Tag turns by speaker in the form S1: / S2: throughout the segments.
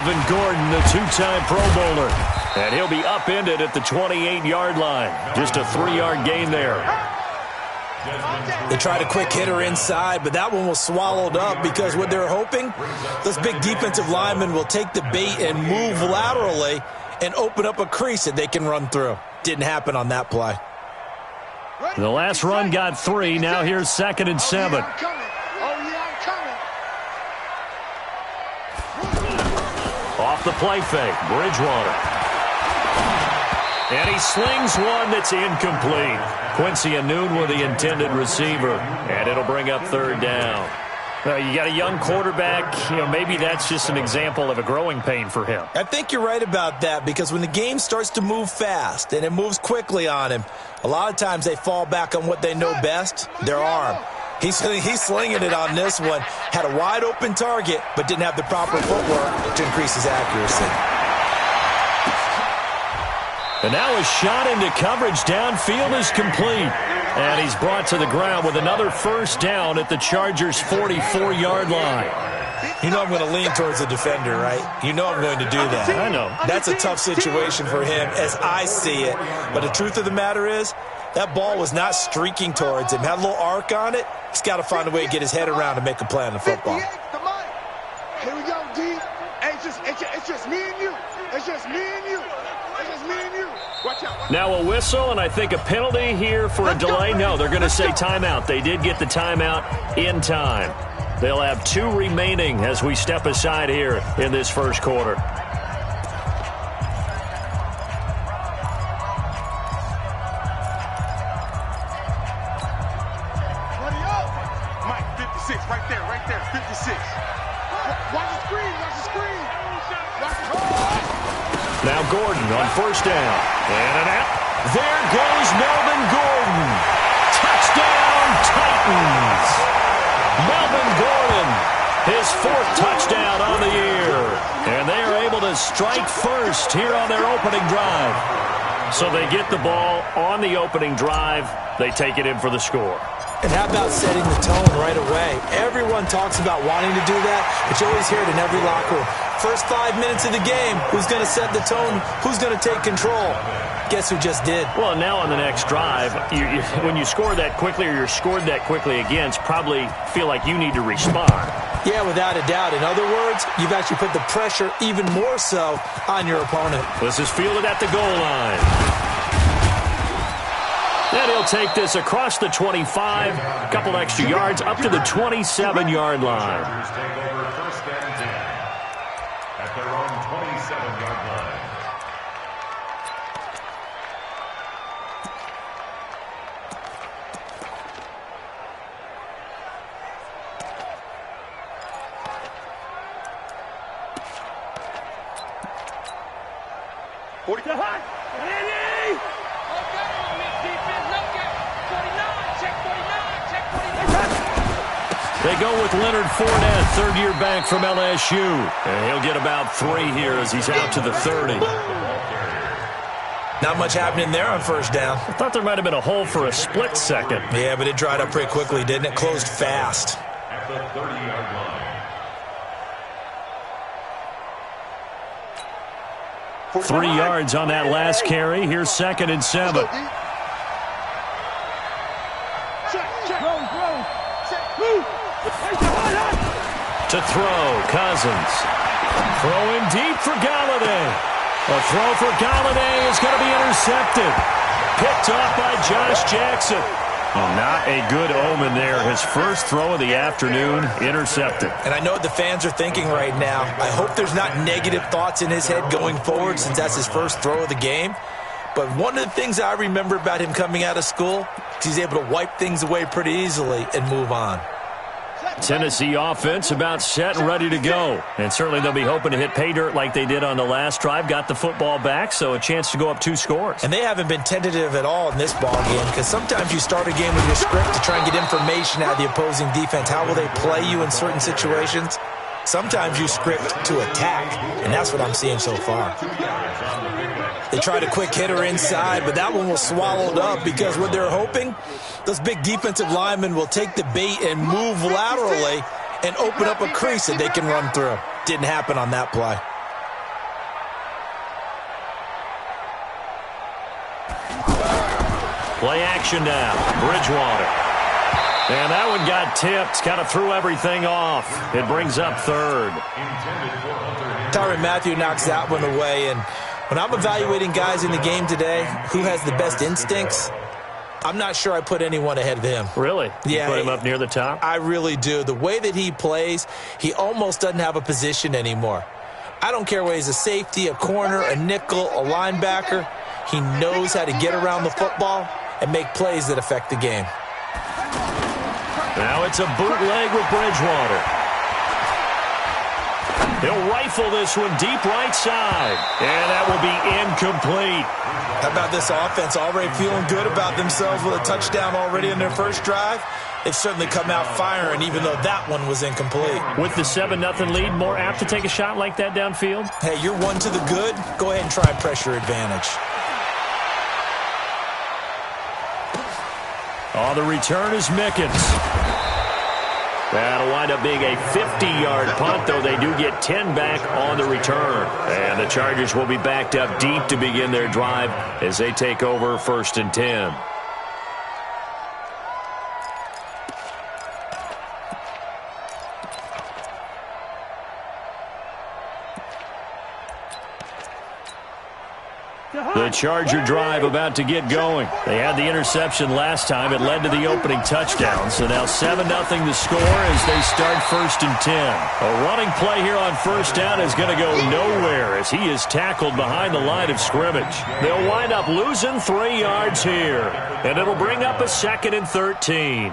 S1: Melvin Gordon, the two-time Pro Bowler. And he'll be upended at the 28-yard line. Just a 3-yard gain there.
S2: They tried a quick hitter inside, but that one was swallowed up because what they're hoping, those big defensive linemen will take the bait and move laterally and open up a crease that they can run through. Didn't happen on that play.
S1: The last run got 3. Now here's 2nd and 7. Off the play fake, Bridgewater. And he slings one that's incomplete. Quincy Enunwa, the intended receiver. And it'll bring up 3rd down. You got a young quarterback. Maybe that's just an example of a growing pain for him.
S2: I think you're right about that because when the game starts to move fast and it moves quickly on him, a lot of times they fall back on what they know best, their arm. He's slinging it on this one. Had a wide-open target, but didn't have the proper footwork to increase his accuracy.
S1: And now a shot into coverage downfield is complete. And he's brought to the ground with another 1st down at the Chargers' 44-yard line.
S2: You know I'm going to lean towards the defender, right? You know I'm going to do that.
S1: I know.
S2: That's a tough situation for him as I see it. But the truth of the matter is, that ball was not streaking towards him. Had a little arc on it. He's got to find a way to get his head around and make a play on the football.
S3: Here we go, D. Hey, it's just me and you. It's just me and you. It's just me and you. Watch out.
S1: Now a whistle, and I think a penalty here for a delay. No, they're going to say timeout. They did get the timeout in time. They'll have 2 remaining as we step aside here in this first quarter.
S3: Right there, 56. Watch the screen.
S1: Now Gordon on 1st down. And an out. There goes Melvin Gordon. Touchdown, Titans. Melvin Gordon, his 4th touchdown on the year. And they are able to strike first here on their opening drive. So they get the ball on the opening drive. They take it in for the score.
S2: And how about setting the tone right away? Everyone talks about wanting to do that, but you always hear it in every locker room. First 5 minutes of the game, who's going to set the tone? Who's going to take control? Guess who just did?
S1: Well, now on the next drive, when you score that quickly or you're scored that quickly against, probably feel like you need to respond.
S2: Yeah, without a doubt. In other words, you've actually put the pressure even more so on your opponent.
S1: This is fielded at the goal line. Then he'll take this across the 25, a couple extra yards, up to the 27-yard line.
S4: At their own 27-yard line.
S1: They go with Leonard Fournette, 3rd-year back from LSU. And he'll get about 3 here as he's out to the 30.
S2: Not much happening there on 1st down.
S1: I thought there might have been a hole for a split second.
S2: Yeah, but it dried up pretty quickly, didn't it? Closed fast.
S4: At the 30-yard line.
S1: 3 yards on that last carry. Here's 2nd and 7. To throw, Cousins. Throwing deep for Galladay. A throw for Galladay is going to be intercepted. Picked off by Josh Jackson. Oh, not a good omen there. His first throw of the afternoon, intercepted.
S2: And I know what the fans are thinking right now. I hope there's not negative thoughts in his head going forward since that's his first throw of the game. But one of the things I remember about him coming out of school is he's able to wipe things away pretty easily and move on.
S1: Tennessee offense about set and ready to go. And certainly they'll be hoping to hit pay dirt like they did on the last drive. Got the football back, so a chance to go up 2 scores.
S2: And they haven't been tentative at all in this ball game because sometimes you start a game with your script to try and get information out of the opposing defense. How will they play you in certain situations? Sometimes you script to attack, and that's what I'm seeing so far. They tried a quick hitter inside, but that one was swallowed up because what they're hoping, those big defensive linemen will take the bait and move laterally and open up a crease that they can run through. Didn't happen on that play.
S1: Play action now. Bridgewater. And that one got tipped. Kind of threw everything off. It brings up third.
S2: Tyrann Mathieu knocks that one away. And when I'm evaluating guys in the game today, who has the best instincts, I'm not sure I put anyone ahead of him.
S1: Really?
S2: Yeah.
S1: You put him up near the top?
S2: I really do. The way that he plays, he almost doesn't have a position anymore. I don't care whether he's a safety, a corner, a nickel, a linebacker. He knows how to get around the football and make plays that affect the game.
S1: Now it's a bootleg with Bridgewater. He'll rifle this one deep right side. And that will be incomplete.
S2: How about this offense already feeling good about themselves with a touchdown already in their first drive? They've certainly come out firing, even though that one was incomplete.
S1: With the 7-0 lead, more apt to take a shot like that downfield?
S2: Hey, you're one to the good. Go ahead and try pressure advantage.
S1: Oh, the return is Mickens. That'll wind up being a 50-yard punt, though they do get 10 back on the return. And the Chargers will be backed up deep to begin their drive as they take over 1st and 10. The Charger drive about to get going. They had the interception last time. It led to the opening touchdown. So now 7-0 the score as they start 1st and 10. A running play here on 1st down is going to go nowhere as he is tackled behind the line of scrimmage. They'll wind up losing 3 yards here. And it'll bring up a 2nd and 13.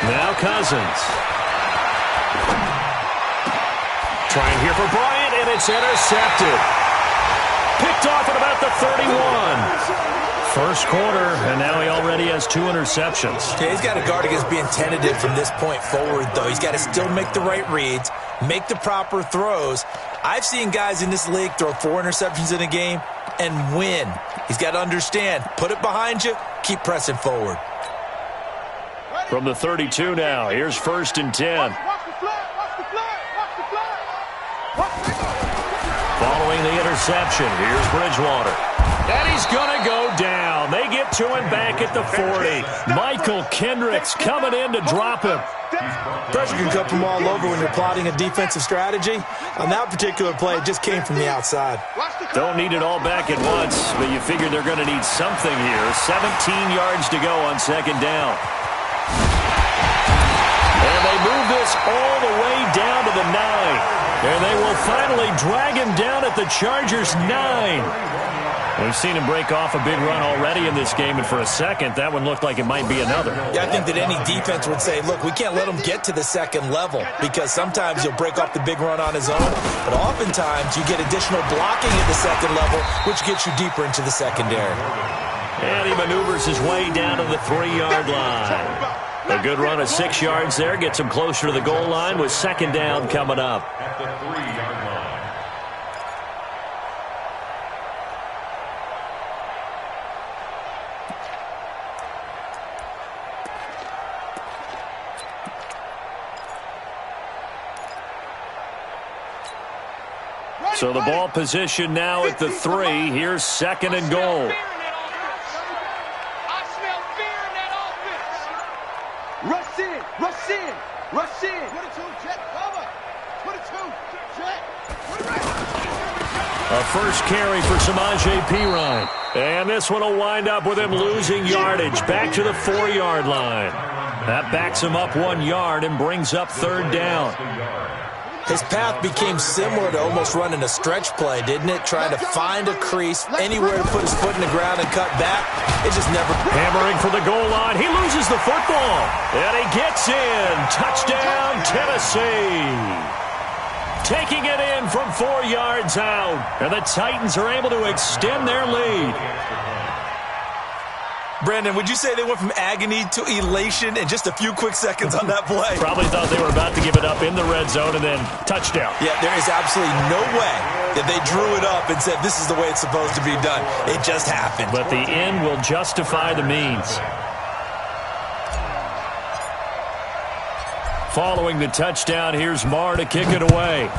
S1: Now Cousins. Trying here for Bryant, and it's intercepted. Picked off at about the 31. First quarter, and now he already has 2 interceptions.
S2: Yeah, he's got to guard against being tentative from this point forward, though. He's got to still make the right reads, make the proper throws. I've seen guys in this league throw 4 interceptions in a game and win. He's got to understand, put it behind you, keep pressing forward.
S1: From the 32 now, here's 1st and 10. Following the interception, here's Bridgewater. And he's going to go down. They get to him back at the 40. Michael Kendricks coming in to drop him.
S2: Pressure can come from all over when you're plotting a defensive strategy. On that particular play, it just came from the outside.
S1: Don't need it all back at once, but you figure they're going to need something here. 17 yards to go on 2nd down. And they move this all the way down to the 9. And they will finally drag him down at the Chargers' 9. We've seen him break off a big run already in this game, and for a second, that one looked like it might be another.
S2: Yeah, I think that any defense would say, look, we can't let him get to the 2nd level because sometimes he'll break off the big run on his own, but oftentimes you get additional blocking at the 2nd level, which gets you deeper into the secondary.
S1: And he maneuvers his way down to the 3-yard line. A good run of 6 yards there gets him closer to the goal line with 2nd down coming up.
S4: At the 3-yard line.
S1: So the ball position now at the 3. Here's 2nd and goal.
S3: I smell fear in that offense. Rush in, rush in, rush in. 22, jet cover. 22, jet.
S1: A first carry for Samaje Perine. And this one will wind up with him losing yardage back to the 4-yard line. That backs him up 1 yard and brings up 3rd down.
S2: His path became similar to almost running a stretch play, didn't it? Trying to find a crease, anywhere to put his foot in the ground and cut back. It just never...
S1: Hammering for the goal line. He loses the football. And he gets in. Touchdown, Tennessee. Taking it in from 4 yards out. And the Titans are able to extend their lead.
S2: Brandon, would you say they went from agony to elation in just a few quick seconds on that play?
S1: Probably thought they were about to give it up in the red zone and then touchdown.
S2: Yeah, there is absolutely no way that they drew it up and said this is the way it's supposed to be done. It just happened.
S1: But the end will justify the means. Following the touchdown, here's Marr to kick it away.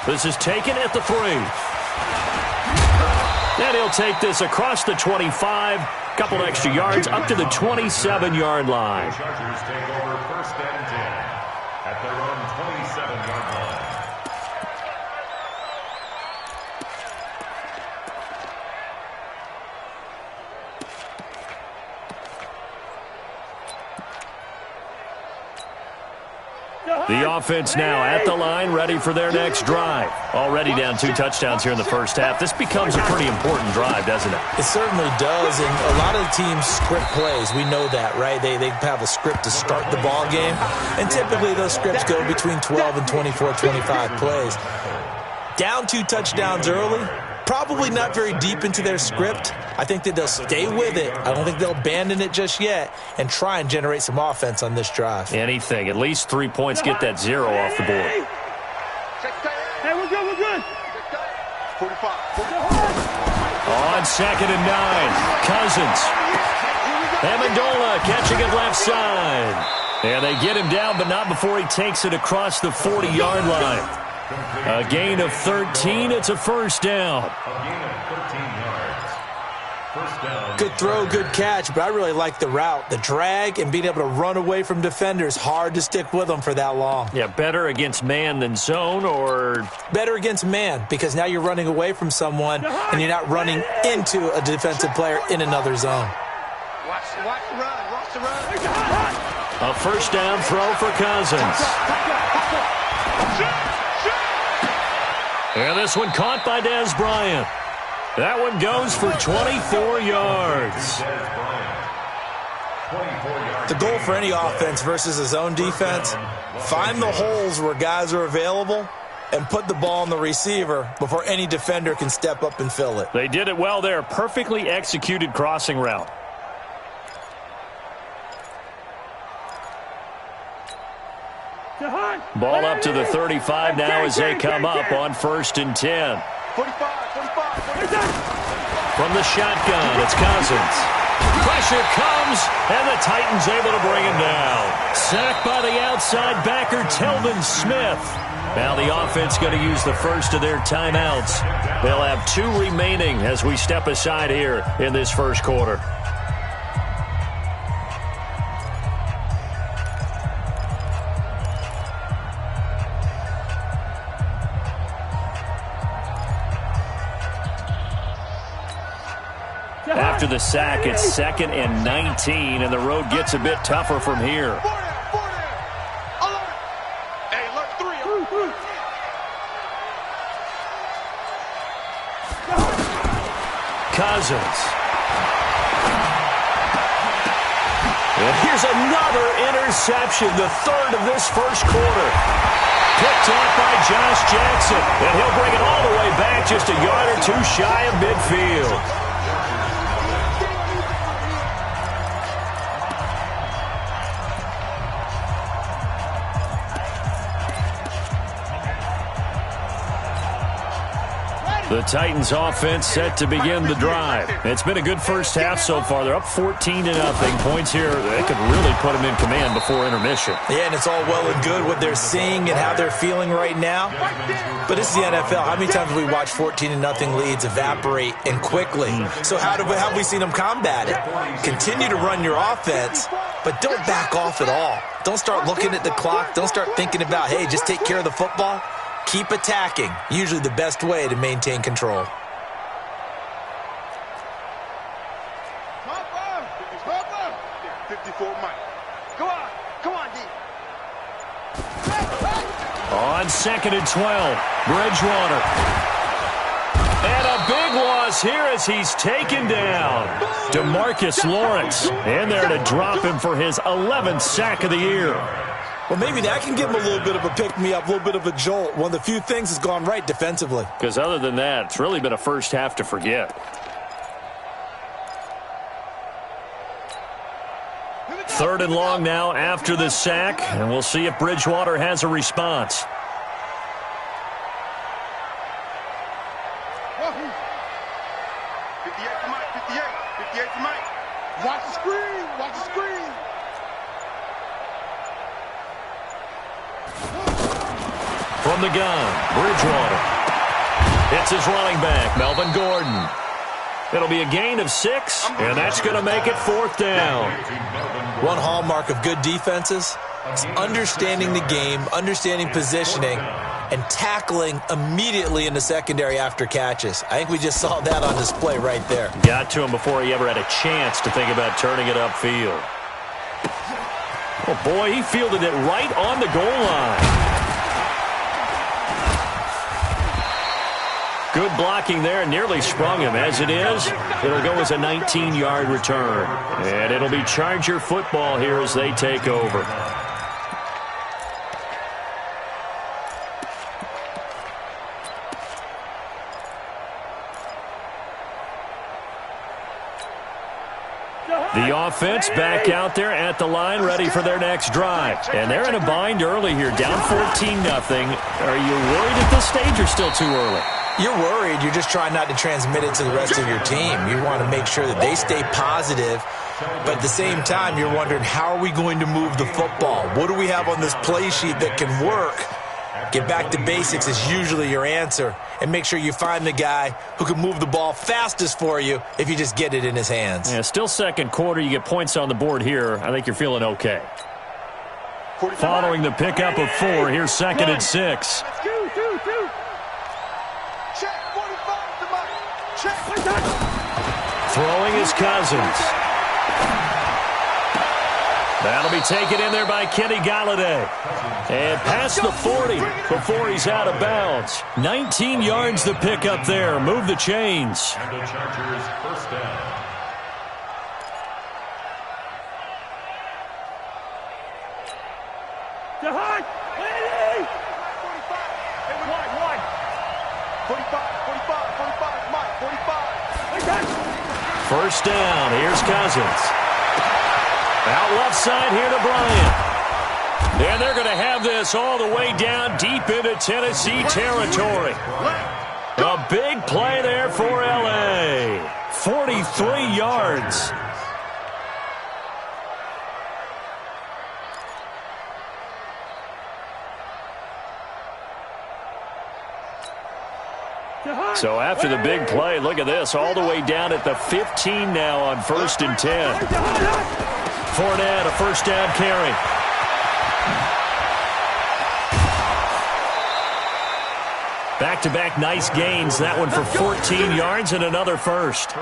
S1: This is taken at the 3. And he'll take this across the 25, couple extra yards up to the 27-yard line.
S4: The Chargers take over 1st and 10 at their own 27-yard line.
S1: The offense now at the line, ready for their next drive. Already down 2 touchdowns here in the first half. This becomes a pretty important drive, doesn't it?
S2: It certainly does, and a lot of teams script plays. We know that, right? They have a script to start the ball game, and typically those scripts go between 12 and 24, 25 plays. Down 2 touchdowns early, probably not very deep into their script. I think that they'll stay with it. I don't think they'll abandon it just yet and try and generate some offense on this drive.
S1: Anything. At least 3 points, get that 0 off the board.
S3: Hey, we're good, we're good. 45.
S1: On 2nd and 9, Cousins. Amendola catching it left side. And they get him down, but not before he takes it across the 40-yard line. A gain of 13. It's a first down.
S4: A gain of 13 yards. First down.
S2: Good throw, good catch, but I really like the route. The drag and being able to run away from defenders, hard to stick with them for that long.
S1: Yeah, better against man than zone, or
S2: Better against man, because now you're running away from someone and you're not running into a defensive player in another zone.
S3: Watch the run, watch the run.
S1: a first down throw for Cousins. And this one caught by Dez Bryant. That one goes for 24 yards.
S2: The goal for any offense versus a zone defense, find the holes where guys are available and put the ball on the receiver before any defender can step up and fill it.
S1: They did it well there. Perfectly executed crossing route. Ball up to the 35 now as they come up on 1st and 10.
S3: 45.
S1: From the shotgun, it's Cousins. Pressure comes, and the Titans able to bring him down. Sacked by the outside backer, Telvin Smith. Now the offense going to use the first of their timeouts. They'll have 2 remaining as we step aside here in this first quarter. After the sack, it's 2nd and 19, and the road gets a bit tougher from here. Cousins. And here's another interception, the 3rd of this first quarter. Picked off by Josh Jackson, and he'll bring it all the way back just a yard or 2 shy of midfield. The Titans offense set to begin the drive. It's been a good first half so far. They're up 14-0. Points here, they could really put them in command before intermission.
S2: Yeah, and it's all well and good what they're seeing and how they're feeling right now. But this is the NFL. How many times have we watched 14-0 leads evaporate and quickly? So how have we seen them combat it? Continue to run your offense, but don't back off at all. Don't start looking at the clock. Don't start thinking about, hey, just take care of the football. Keep attacking. Usually the best way to maintain control.
S1: On 2nd and 12, Bridgewater. And a big loss here as he's taken down. DeMarcus Lawrence in there to drop him for his 11th sack of the year.
S2: Well, maybe that can give him a little bit of a pick-me-up, a little bit of a jolt. One of the few things that's gone right defensively.
S1: Because other than that, it's really been a first half to forget. Third and long now after the sack, and we'll see if Bridgewater has a response.
S3: Watch the screen. Watch the screen.
S1: From the gun, Bridgewater. It's his running back, Melvin Gordon. It'll be a gain of 6, and that's going to make it 4th down.
S2: One hallmark of good defenses is understanding the game, understanding positioning, and tackling immediately in the secondary after catches. I think we just saw that on display right there.
S1: Got to him before he ever had a chance to think about turning it upfield. Oh, boy, he fielded it right on the goal line. Good blocking there, nearly sprung him. As it is, it'll go as a 19-yard return. And it'll be Charger football here as they take over. The offense back out there at the line, ready for their next drive. And they're in a bind early here, down 14-0. Are you worried at this stage or still too early?
S2: You're worried. You're just trying not to transmit it to the rest of your team. You want to make sure that they stay positive, but at the same time, you're wondering, how are we going to move the football? What do we have on this play sheet that can work? Get back to basics is usually your answer, and make sure you find the guy who can move the ball fastest for you if you just get it in his hands.
S1: Yeah, still second quarter. You get points on the board here. I think you're feeling okay. Following the pickup of 4, here's 2nd and 6. Throwing his Cousins. That'll be taken in there by Kenny Galladay. And past the 40 before he's out of bounds. 19 yards the pickup there. Move the chains.
S4: And the Chargers first down.
S1: First down. Here's Cousins. Out left side here to Bryant. And they're going to have this all the way down deep into Tennessee territory. A big play there for L.A. 43 yards. So after the big play, look at this, all the way down at the 15 now on 1st and 10. Fournette, a first down carry. Back-to-back nice gains, that one for 14 yards and another first.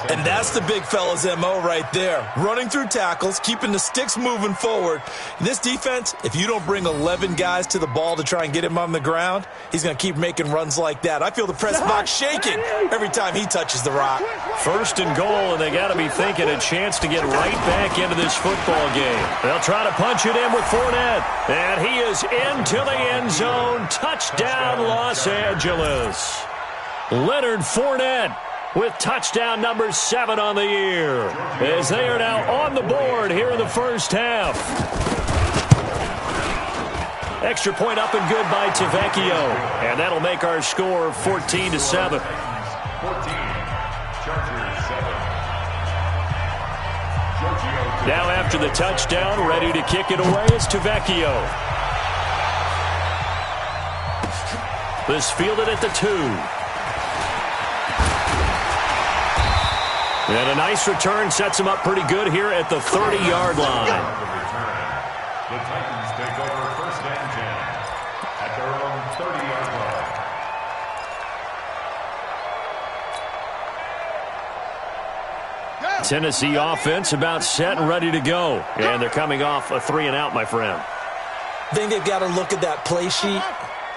S2: And that's the big fella's MO right there. Running through tackles, keeping the sticks moving forward. This defense, if you don't bring 11 guys to the ball to try and get him on the ground, he's going to keep making runs like that. I feel the press box shaking every time he touches the rock.
S1: First and goal, and they got to be thinking a chance to get right back into this football game. They'll try to punch it in with Fournette. And he is into the end zone. Touchdown, Los Angeles. Leonard Fournette with touchdown number 7 on the year, as they are now on the board here in the first half. Extra point up and good by Tavecchio, and that'll make our score 14-7.
S4: 14, Chargers 7.
S1: Now after the touchdown, ready to kick it away is Tavecchio. This fielded at the 2. And a nice return sets him up pretty good here at the 30-yard line.
S4: The Titans take over 1st and 10 at their own 30-yard line.
S1: Tennessee offense about set and ready to go. And they're coming off a 3-and-out, my friend.
S2: I think they've got to look at that play sheet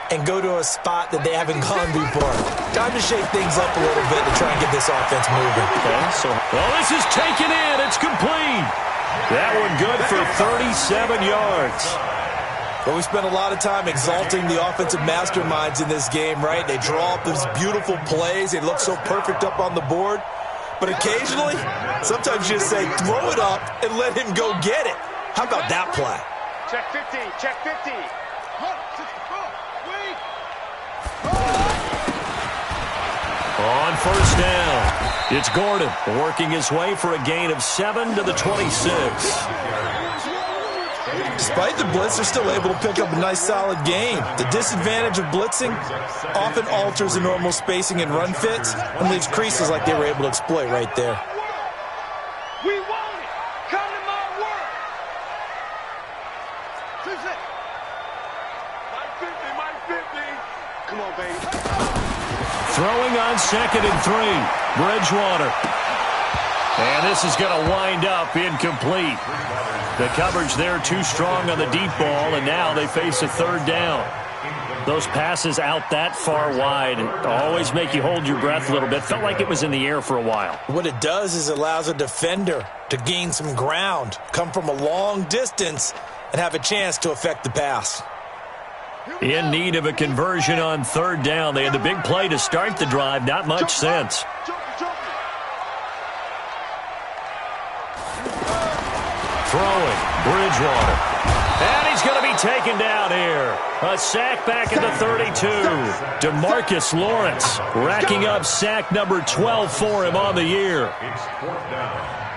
S2: and go to a spot that they haven't gone before. Time to shake things up a little bit to try and get this offense moving.
S1: Okay, so, well, this is taken in. It's complete. That one good for 37 yards.
S2: Well, we spent a lot of time exalting the offensive masterminds in this game, right? They draw up these beautiful plays. They look so perfect up on the board. But occasionally, sometimes you just say, throw it up and let him go get it. How about that play?
S3: Check 50, check 50.
S1: On first down, it's Gordon working his way for a gain of 7 to the 26.
S2: Despite the blitz, they're still able to pick up a nice, solid gain. The disadvantage of blitzing often alters the normal spacing and run fits and leaves creases like they were able to exploit right there.
S3: We want it. Come to my word. My 50. Come on, baby.
S1: Throwing on 2nd and 3. Bridgewater. And this is going to wind up incomplete. The coverage there too strong on the deep ball, and now they face a 3rd down. Those passes out that far wide always make you hold your breath a little bit. Felt like it was in the air for a while.
S2: What it does is it allows a defender to gain some ground, come from a long distance, and have a chance to affect the pass.
S1: In need of a conversion on 3rd down. They had the big play to start the drive. Not much sense. Throwing, Bridgewater. And he's going to be taken down here. A sack back at the 32. DeMarcus Lawrence racking up sack number 12 for him on the year.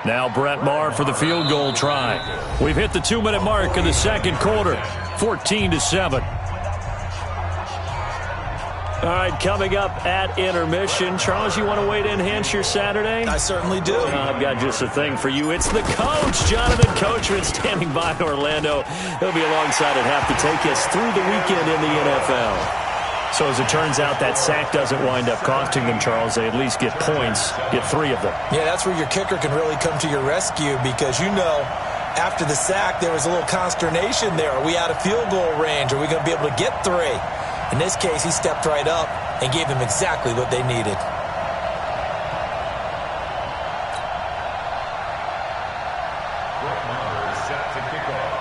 S1: Now Brett Maher for the field goal try. We've hit the 2-minute mark in the 2nd quarter. 14-7. All right, coming up at intermission. Charles, you want to wait to enhance your Saturday?
S2: I certainly do.
S1: I've got just a thing for you. It's the coach, Jonathan Coachman, standing by Orlando. He'll be alongside at half to take us through the weekend in the NFL. So as it turns out, that sack doesn't wind up costing them, Charles. They at least get points, get 3 of them.
S2: Yeah, that's where your kicker can really come to your rescue because, you know, after the sack, there was a little consternation there. Are we out of field goal range? Are we going to be able to get 3? In this case, he stepped right up and gave them exactly what they needed.
S4: Brett Maher is set to kick off.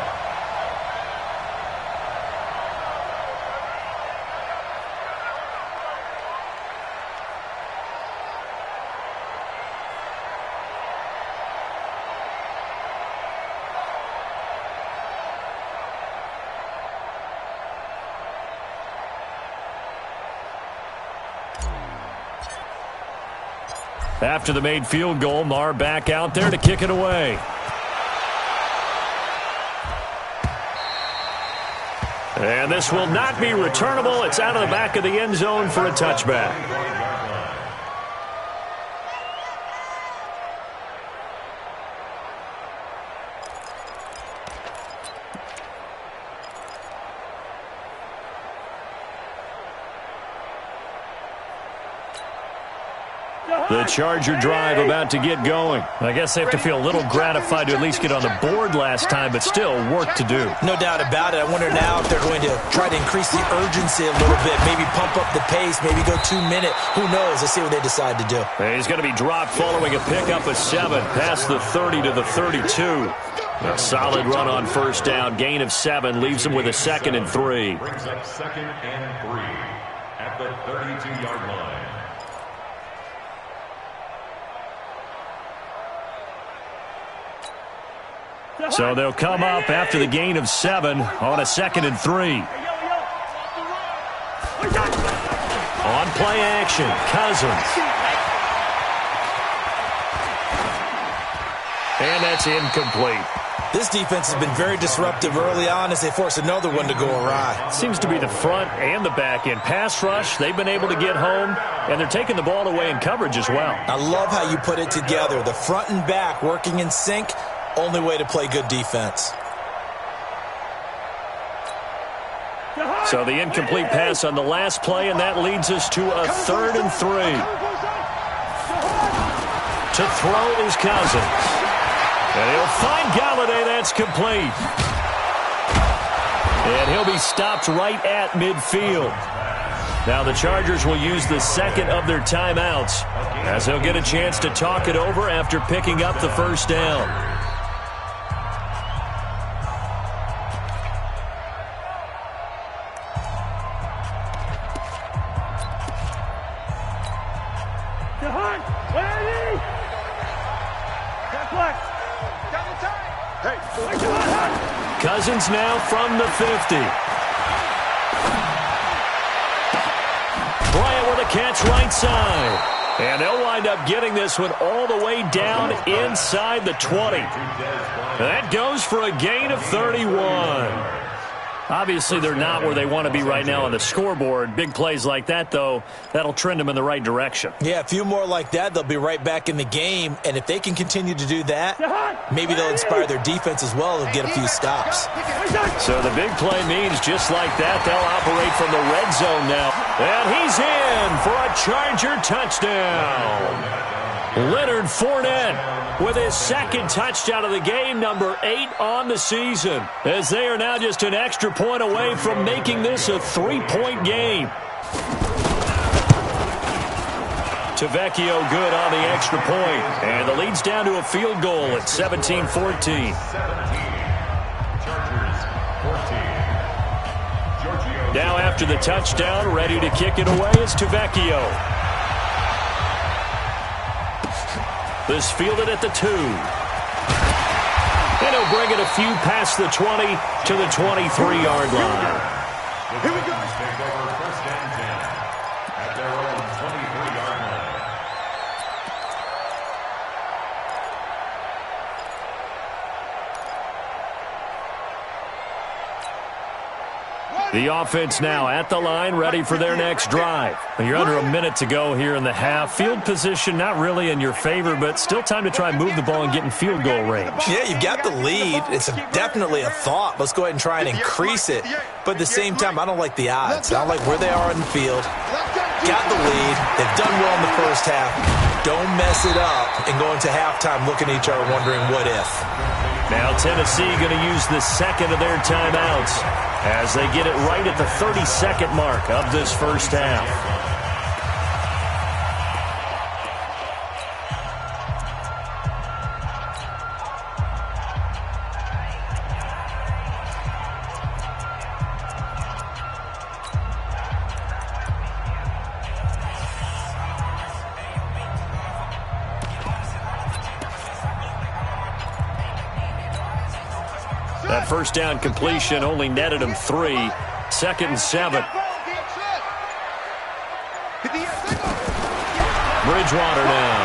S1: After the made field goal, Maher back out there to kick it away. And this will not be returnable. It's out of the back of the end zone for a touchback. The Charger drive about to get going. I guess they have to feel a little gratified to at least get on the board last time, but still work to do.
S2: No doubt about it. I wonder now if they're going to try to increase the urgency a little bit, maybe pump up the pace, maybe go 2-minute. Who knows? Let's see what they decide to do.
S1: He's going to be dropped following a pickup of 7 past the 30 to the 32. A solid run on first down. Gain of 7 leaves him with a 2nd and 3.
S4: Brings up 2nd and 3 at the 32-yard line.
S1: So they'll come up after the gain of 7 on a 2nd and 3. On play action, Cousins. And that's incomplete.
S2: This defense has been very disruptive early on as they force another one to go awry.
S1: Seems to be the front and the back end. Pass rush, they've been able to get home, and they're taking the ball away in coverage as well.
S2: I love how you put it together. The front and back working in sync. Only way to play good defense.
S1: So the incomplete pass on the last play, and that leads us to a 3rd and 3. To throw is Cousins. And he'll find Galladay. That's complete. And he'll be stopped right at midfield. Now the Chargers will use the 2nd of their timeouts as they'll get a chance to talk it over after picking up the first down. Cousins now from the 50. Bryant with a catch right side. And they'll wind up getting this one all the way down inside the 20. That goes for a gain of 31. Obviously, they're not where they want to be right now on the scoreboard. Big plays like that, though, that'll trend them in the right direction.
S2: Yeah, a few more like that, they'll be right back in the game. And if they can continue to do that, maybe they'll inspire their defense as well and get a few stops.
S1: So the big play means just like that, they'll operate from the red zone now. And he's in for a Charger touchdown. Leonard Fournette with his second touchdown of the game, number 8 on the season, as they are now just an extra point away from making this a 3-point game. TYCOON good on the extra point, and the lead's down to a field goal at 17-14.
S4: 17. Chargers 14.
S1: Now after the touchdown, ready to kick it away is TYCOON. This fielded at the 2. And he'll bring it a few past the 20 to the 23-yard line.
S4: Here we go. Take over first and 10 at their own 23-yard line.
S1: The offense now at the line, ready for their next drive. You're under a minute to go here in the half. Field position not really in your favor, but still time to try and move the ball and get in field goal range.
S2: Yeah, you've got the lead. It's definitely a thought. Let's go ahead and try and increase it. But at the same time, I don't like the odds. I don't like where they are in the field. Got the lead. They've done well in the first half. Don't mess it up and go into halftime looking at each other wondering what if.
S1: Now Tennessee going to use the second of their timeouts as they get it right at the 30-second mark of this first half. That first down completion only netted him 3. 2nd and 7. Bridgewater now.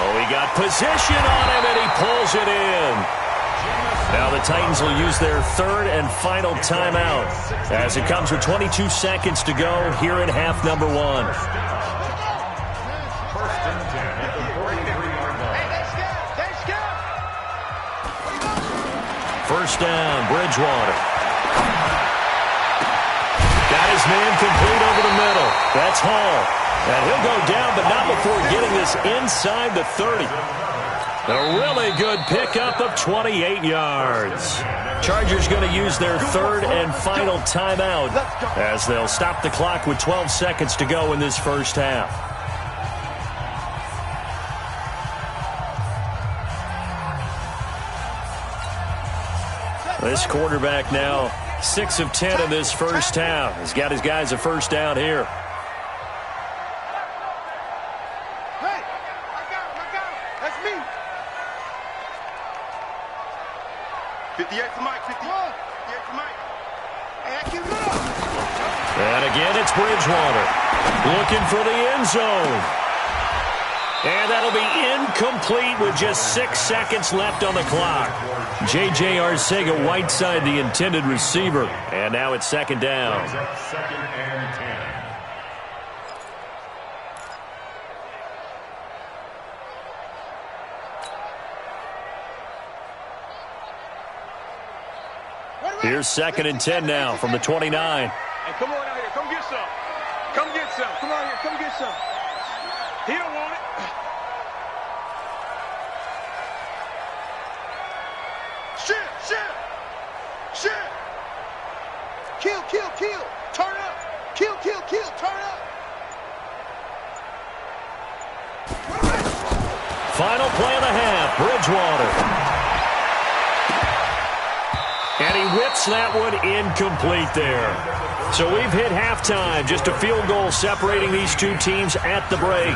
S1: Oh, he got position on him, and he pulls it in. Now the Titans will use their third and final timeout as it comes with 22 seconds to go here in half number 1. First down, Bridgewater. Got his man complete over the middle. That's Hall. And he'll go down, but not before getting this inside the 30. A really good pickup of 28 yards. Chargers going to use their third and final timeout as they'll stop the clock with 12 seconds to go in this first half. This quarterback now 6 of 10 in this first half. He's got his guys a first down here.
S3: Hey, I got him. That's me. 58 to Mike, 58 to Mike. And keep it up.
S1: And again, it's Bridgewater looking for the end zone. And that'll be incomplete with just 6 seconds left on the clock. J.J. Arcega-Whiteside, the intended receiver. And now it's second down.
S4: Second and 10.
S1: Here's second and 10 now from the 29.
S3: Hey, come on out here. Come get some. Come get some. Come on here. Come get some. He don't want it. Shit. Kill. Turn up. Kill. Turn up.
S1: Final play of the half, Bridgewater. And he whips that one incomplete there. So we've hit halftime, just a field goal separating these two teams at the break.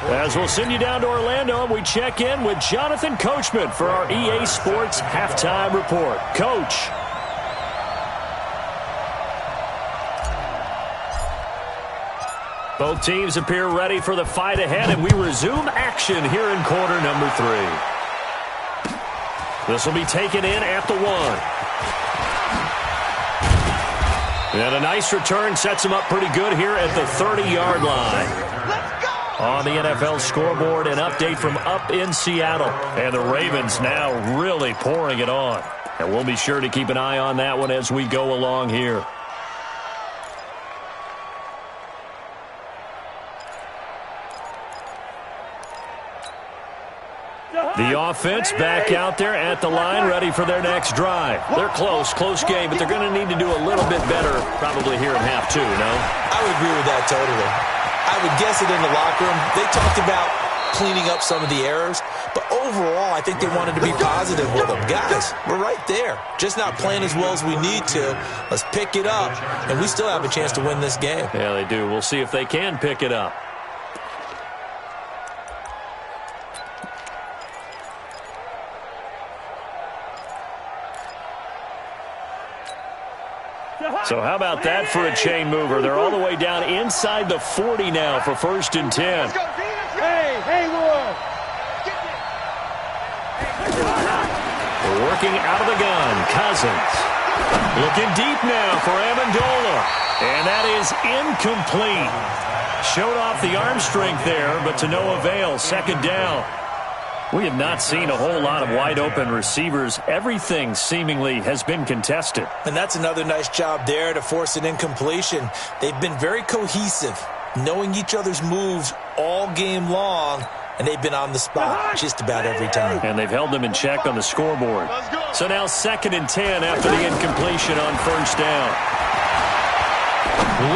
S1: As we'll send you down to Orlando, and we check in with Jonathan Coachman for our EA Sports Halftime Report. Coach. Both teams appear ready for the fight ahead, and we resume action here in quarter number 3. This will be taken in at the 1. And a nice return sets him up pretty good here at the 30-yard line. On the NFL scoreboard, an update from up in Seattle. And the Ravens now really pouring it on. And we'll be sure to keep an eye on that one as we go along here. The offense back out there at the line, ready for their next drive. They're close game, but they're going to need to do a little bit better probably here in half 2, no?
S2: I would agree with that totally. I would guess it in the locker room. They talked about cleaning up some of the errors, but overall, I think they wanted to be positive with them. Guys, we're right there. Just not playing as well as we need to. Let's pick it up, and we still have a chance to win this game.
S1: Yeah, they do. We'll see if they can pick it up. So how about that for a chain mover? They're all the way down inside the 40 now for 1st and 10.
S3: Hey, Lord.
S1: Working out of the gun, Cousins. Looking deep now for Amendola. And that is incomplete. Showed off the arm strength there, but to no avail. 2nd down. We have not seen a whole lot of wide-open receivers. Everything seemingly has been contested.
S2: And that's another nice job there to force an incompletion. They've been very cohesive, knowing each other's moves all game long, and they've been on the spot just about every time.
S1: And they've held them in check on the scoreboard. So now 2nd and 10 after the incompletion on 1st down.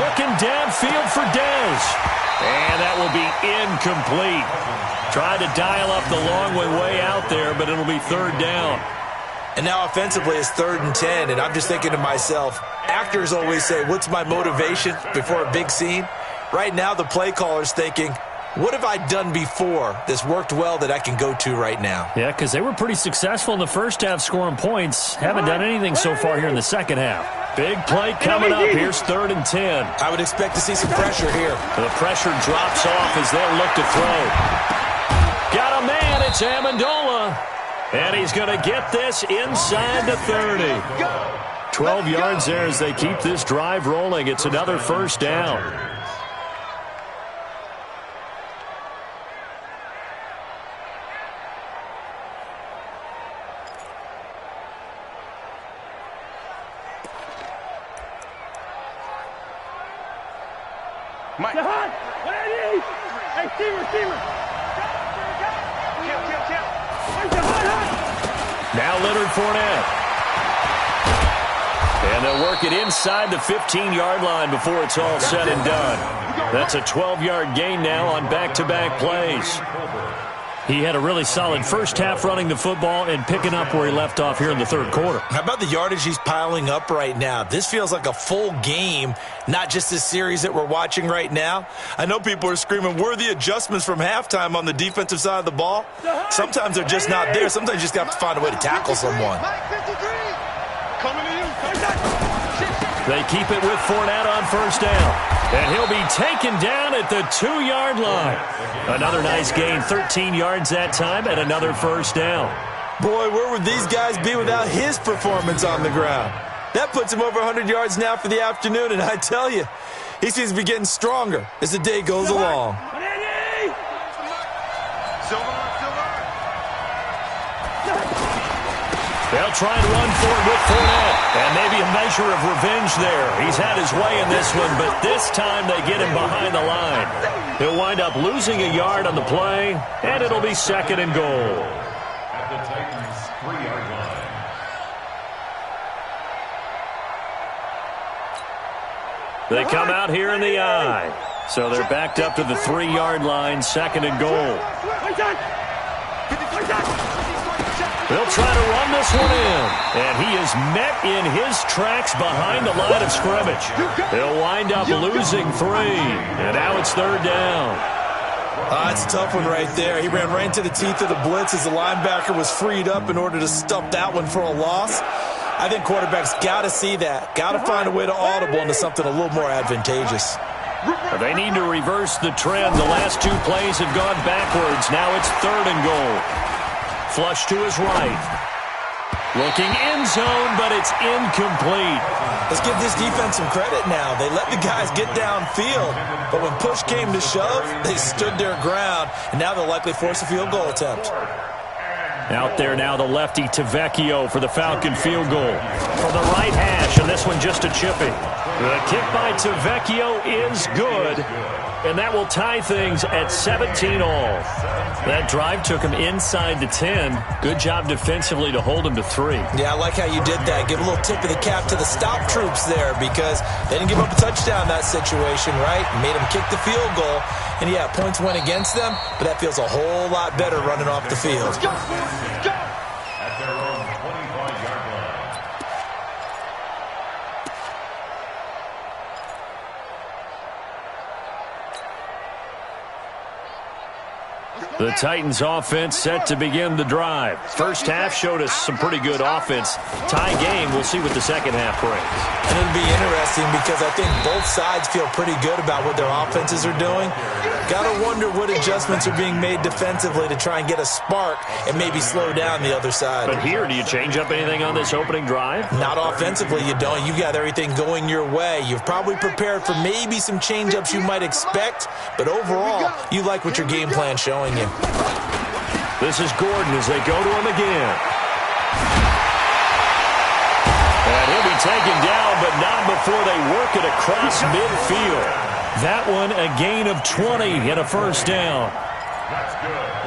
S1: Looking downfield for Dez. And that will be incomplete. Tried to dial up the long way out there, but it'll be 3rd down.
S2: And now offensively it's 3rd and 10, and I'm just thinking to myself, actors always say, what's my motivation before a big scene? Right now the play caller's thinking, what have I done before that's worked well that I can go to right now?
S1: Yeah, because they were pretty successful in the first half scoring points. Haven't done anything so far here in the second half. Big play coming up. Here's 3rd and 10.
S2: I would expect to see some pressure here.
S1: The pressure drops off as they'll look to throw. Got a man. It's Amendola. And he's going to get this inside the 30. 12 yards there as they keep this drive rolling. It's another 1st down.
S3: Mike. Hey, receiver.
S1: Now Leonard Fournette. And they'll work it inside the 15-yard line before it's all said and done. That's a 12-yard gain now on back-to-back plays. He had a really solid first half running the football and picking up where he left off here in the 3rd quarter.
S2: How about the yardage he's piling up right now? This feels like a full game, not just this series that we're watching right now. I know people are screaming, where are the adjustments from halftime on the defensive side of the ball? Sometimes they're just not there. Sometimes you just got to find a way to tackle someone.
S1: They keep it with Fournette on 1st down. And he'll be taken down at the 2-yard line. Another nice gain, 13 yards that time, and another 1st down.
S2: Boy, where would these guys be without his performance on the ground? That puts him over 100 yards now for the afternoon, and I tell you, he seems to be getting stronger as the day goes along.
S1: They'll try and run for it with Fournette. And maybe a measure of revenge there. He's had his way in this one, but this time they get him behind the line. He'll wind up losing a yard on the play, and it'll be 2nd and goal.
S4: At the Titans' 3-yard line.
S1: They come out here in the eye. So they're backed up to the 3-yard line, 2nd and goal. They'll try to run this one in. And he is met in his tracks behind the line of scrimmage. They'll wind up losing 3. And now it's 3rd down.
S2: It's a tough one right there. He ran right into the teeth of the blitz as the linebacker was freed up in order to stuff that one for a loss. I think quarterbacks got to see that. Got to find a way to audible into something a little more advantageous.
S1: They need to reverse the trend. The last two plays have gone backwards. Now it's 3rd and goal. Flush to his right. Looking end zone, but it's incomplete.
S2: Let's give this defense some credit now. They let the guys get downfield, but when push came to shove, they stood their ground, and now they'll likely force a field goal attempt.
S1: Out there now, the lefty TYCOON for the Falcon field goal. From the right hash, and this one just a chippy. The kick by TYCOON is good, and that will tie things at 17-all. That drive took him inside the 10. Good job defensively to hold him to 3.
S2: Yeah, I like how you did that. Give a little tip of the cap to the stop troops there because they didn't give up a touchdown in that situation, right? Made them kick the field goal. And, yeah, points went against them, but that feels a whole lot better running off the field.
S3: Let's go, let's go.
S4: At their own 25-yard line.
S1: The Titans offense set to begin the drive. First half showed us some pretty good offense. Tie game, we'll see what the second half brings.
S2: And it'll be interesting because I think both sides feel pretty good about what their offenses are doing. Got to wonder what adjustments are being made defensively to try and get a spark and maybe slow down the other side.
S1: But here, do you change up anything on this opening drive?
S2: Not offensively, you don't. You've got everything going your way. You've probably prepared for maybe some change-ups you might expect, but overall, you like what your game plan's showing you.
S1: This is Gordon as they go to him again. And he'll be taken down, but not before they work it across midfield. That one, a gain of 20 and a first down.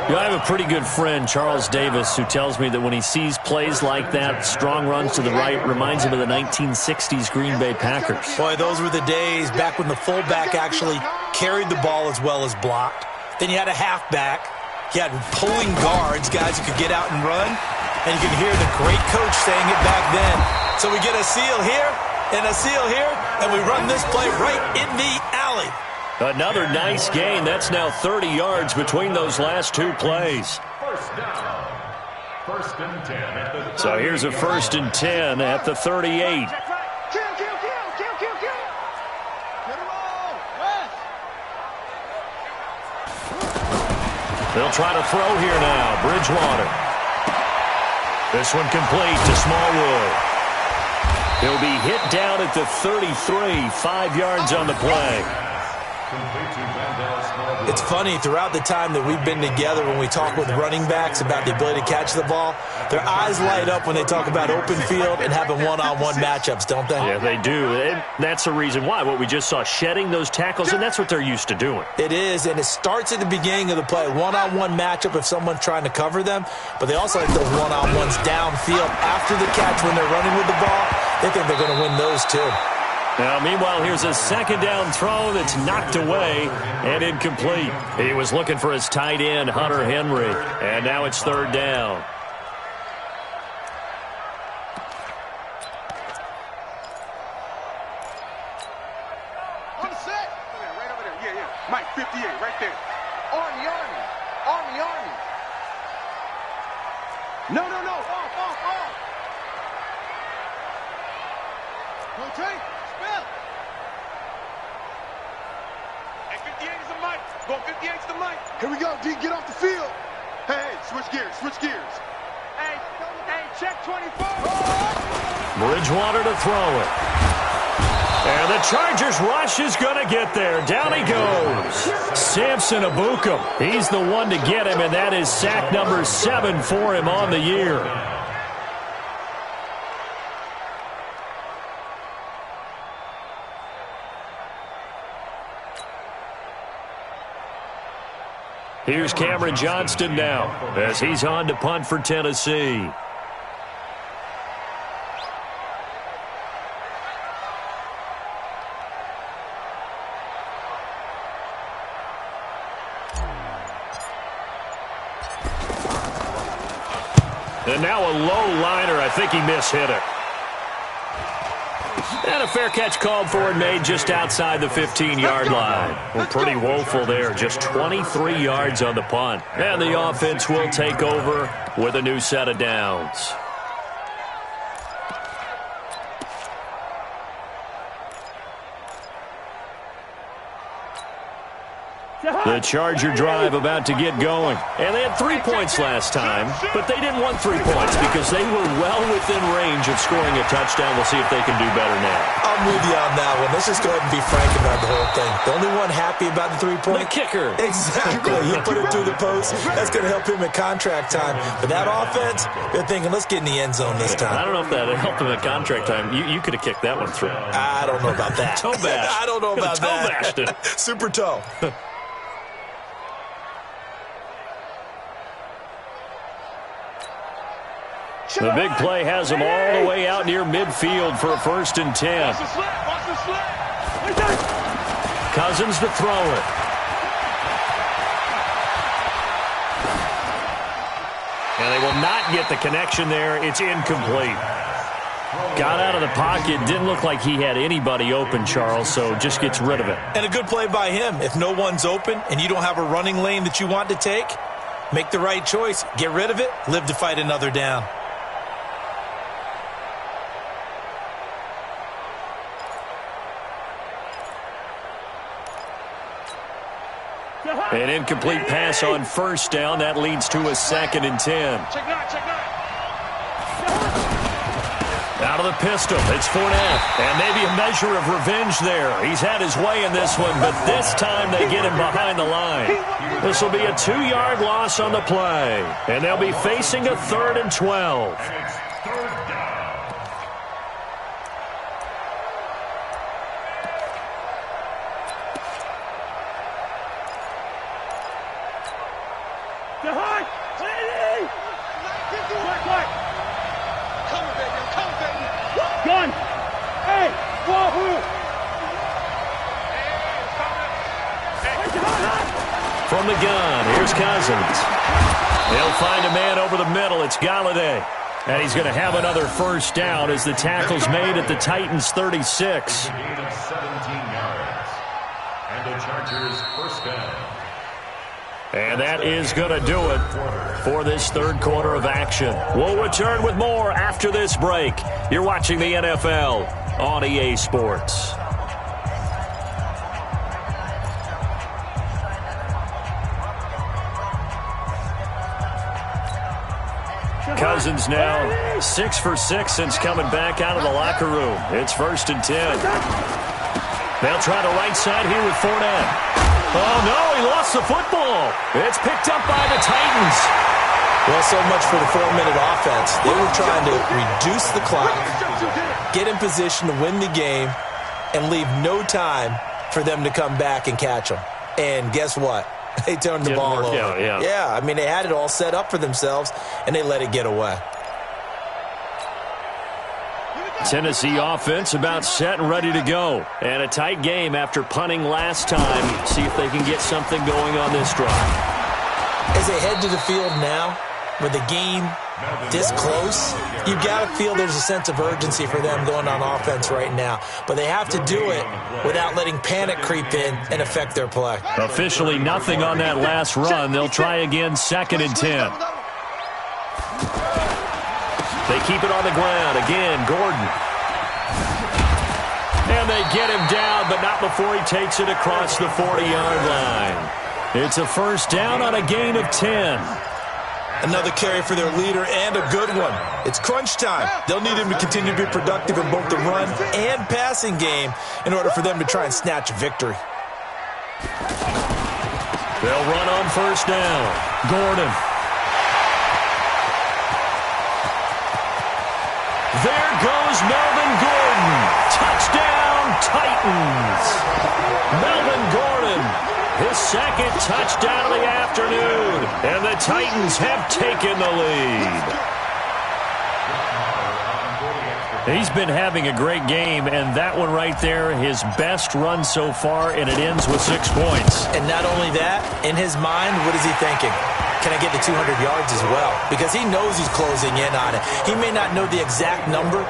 S1: You know, I have a pretty good friend, Charles Davis, who tells me that when he sees plays like that, strong runs to the right, reminds him of the 1960s Green Bay Packers.
S2: Boy, those were the days back when the fullback actually carried the ball as well as blocked. Then you had a halfback. You had pulling guards, guys who could get out and run. And you can hear the great coach saying it back then. So we get a seal here and a seal here, and we run this play right in the alley.
S1: Another nice gain. That's now 30 yards between those last two plays.
S4: First down. 1st and 10 at the 30.
S1: So here's a 1st and 10 at the 38.
S3: Kill, kill, kill, kill, kill, kill. Get him on. West.
S1: They'll try to throw here now. Bridgewater. This one complete to Smallwood. He'll be hit down at the 33, 5 yards on the play.
S2: It's funny, throughout the time that we've been together, when we talk with running backs about the ability to catch the ball, their eyes light up when they talk about open field and having one-on-one matchups, don't they?
S1: Yeah, they do. And that's the reason why. What we just saw, shedding those tackles, and that's what they're used to doing.
S2: It is, and it starts at the beginning of the play. One-on-one matchup if someone's trying to cover them, but they also like those one-on-ones downfield after the catch when they're running with the ball. They think they're going to win those too.
S1: Now, meanwhile, here's a second down throw that's knocked away and incomplete. He was looking for his tight end, Hunter Henry, and now it's 3rd down.
S3: On the set. Right over there. Yeah, yeah. Mike, 58, right there. Army, Army. Army, Army. No, no, no. Off, off, off. Go take. Spell. Hey, 58 is the mic. Go 58 is the mic. Here we go, D. Get off the field. Hey, hey, switch gears, switch gears. Hey, hey, check 24.
S1: Bridgewater to throw it. And the Chargers rush is going to get there. Down he goes. Samson Ebukam. He's the one to get him, and that is sack number 7 for him on the year. Here's Cameron Johnston now as he's on to punt for Tennessee. And now a low liner. I think he mishit it. And a fair catch called for and made just outside the 15-yard line. Well, pretty woeful there. Just 23 yards on the punt. And the offense will take over with a new set of downs. The Charger drive about to get going. And they had 3 points last time, but they didn't want 3 points because they were well within range of scoring a touchdown. We'll see if they can do better now.
S2: I'm with you on that one. Let's just go ahead and be frank about the whole thing. The only one happy about the 3-point?
S1: The kicker.
S2: Exactly. He put it through the post. That's going to help him at contract time. But that offense, they're thinking, let's get in the end zone this time.
S1: I don't know if that helped him at contract time. You could have kicked that one through.
S2: I don't know about that.
S1: Toe bash.
S2: I don't know about
S1: toe
S2: that.
S1: Bashed it.
S2: Super toe.
S1: The big play has him all the way out near midfield for a 1st and 10. Cousins to throw it. And they will not get the connection there. It's incomplete. Got out of the pocket. Didn't look like he had anybody open, Charles, so just gets rid of it.
S2: And a good play by him. If no one's open and you don't have a running lane that you want to take, make the right choice. Get rid of it. Live to fight another down.
S1: An incomplete pass on 1st down. That leads to a 2nd and 10. Out of the pistol. It's Fournette. And maybe a measure of revenge there. He's had his way in this one, but this time they get him behind the line. This will be a 2-yard loss on the play. And they'll be facing a 3rd and 12. From the gun, here's Cousins. They'll find a man over the middle. It's Galladay. And he's going to have another 1st down as the tackle's made at the Titans' 36.
S4: Gain of 17 yards. And the Chargers' 1st down.
S1: And that is going to do it for this 3rd quarter of action. We'll return with more after this break. You're watching the NFL on EA Sports. Cousins now 6 for 6 since coming back out of the locker room. It's 1st and 10. They'll try the right side here with Fournette. Oh, no, he lost the football. It's picked up by the Titans.
S2: Well, so much for the 4-minute offense. They were trying to reduce the clock, get in position to win the game, and leave no time for them to come back and catch them. And guess what? They turned the ball over. Yeah, I mean, they had it all set up for themselves, and they let it get away.
S1: Tennessee offense about set and ready to go. And a tight game after punting last time. See if they can get something going on this drive.
S2: As they head to the field now, with the game this close, you've got to feel there's a sense of urgency for them going on offense right now. But they have to do it without letting panic creep in and affect their play.
S1: Officially nothing on that last run. They'll try again, 2nd and 10. They keep it on the ground. Again, Gordon. And they get him down, but not before he takes it across the 40-yard line. It's a 1st down on a gain of 10.
S2: Another carry for their leader and a good one. It's crunch time. They'll need him to continue to be productive in both the run and passing game in order for them to try and snatch a victory.
S1: They'll run on 1st down. Gordon. There goes Melvin Gordon. Touchdown, Titans. Melvin Gordon, his 2nd touchdown of the afternoon. And the Titans have taken the lead. He's been having a great game, and that one right there, his best run so far, and it ends with 6 points.
S2: And not only that, in his mind, what is he thinking? Can I get to 200 yards as well? Because he knows he's closing in on it. He may not know the exact number,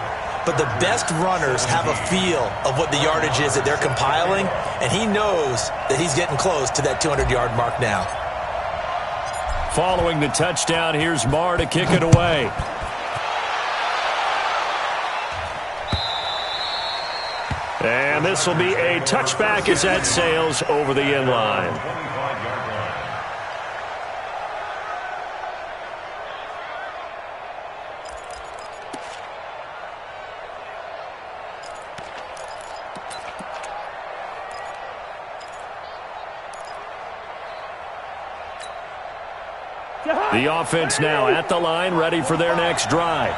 S2: but the best runners have a feel of what the yardage is that they're compiling, and he knows that he's getting close to that 200-yard mark now.
S1: Following the touchdown, here's Marr to kick it away. And this will be a touchback as that sails over the end line. The offense now at the line, ready for their next drive.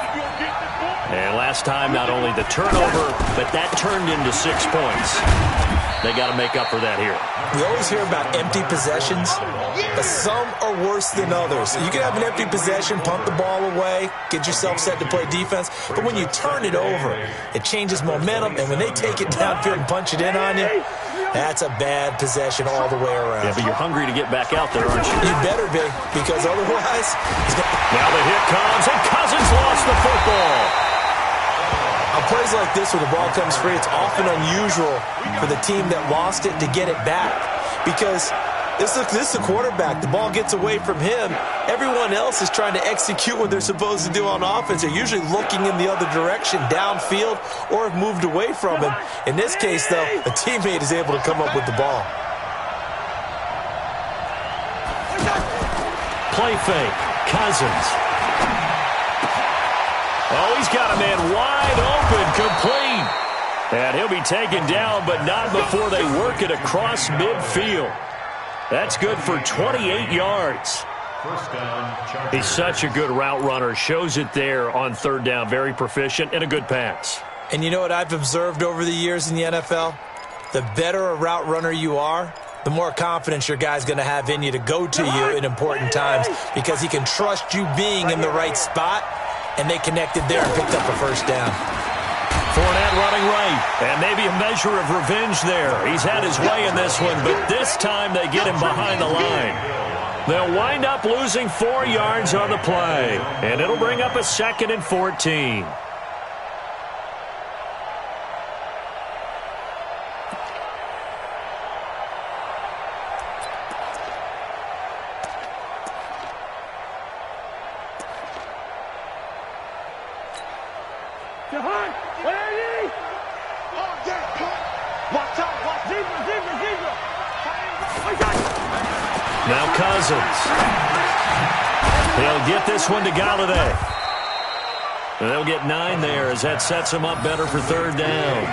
S1: And last time, not only the turnover, but that turned into 6 points. They got to make up for that here.
S2: We always hear about empty possessions, but some are worse than others. You can have an empty possession, punt the ball away, get yourself set to play defense, but when you turn it over, it changes momentum, and when they take it downfield and punch it in on you, that's a bad possession all the way around.
S1: Yeah, but you're hungry to get back out there, aren't you?
S2: You better be, because otherwise...
S1: Now the hit comes, and Cousins lost the football.
S2: On plays like this where the ball comes free, it's often unusual for the team that lost it to get it back, because this is the quarterback. The ball gets away from him. Everyone else is trying to execute what they're supposed to do on offense. They're usually looking in the other direction, downfield, or have moved away from him. In this case, though, a teammate is able to come up with the ball.
S1: Play fake. Cousins. Oh, he's got a man wide open, complete. And he'll be taken down, but not before they work it across midfield. That's good for 28 yards.
S4: First down, Chargers.
S1: He's such a good route runner. Shows it there on third down. Very proficient and a good pass.
S2: And you know what I've observed over the years in the NFL? The better a route runner you are, the more confidence your guy's going to have in you to go to you in important times, because he can trust you being in the right spot, and they connected there and picked up a first down.
S1: Fournette running right, and maybe a measure of revenge there. He's had his way in this one, but this time they get him behind the line. They'll wind up losing 4 yards on the play, and it'll bring up a 2nd and 14. Now Cousins. He'll get this one to Galladay. And they'll get 9 there as that sets him up better for third down.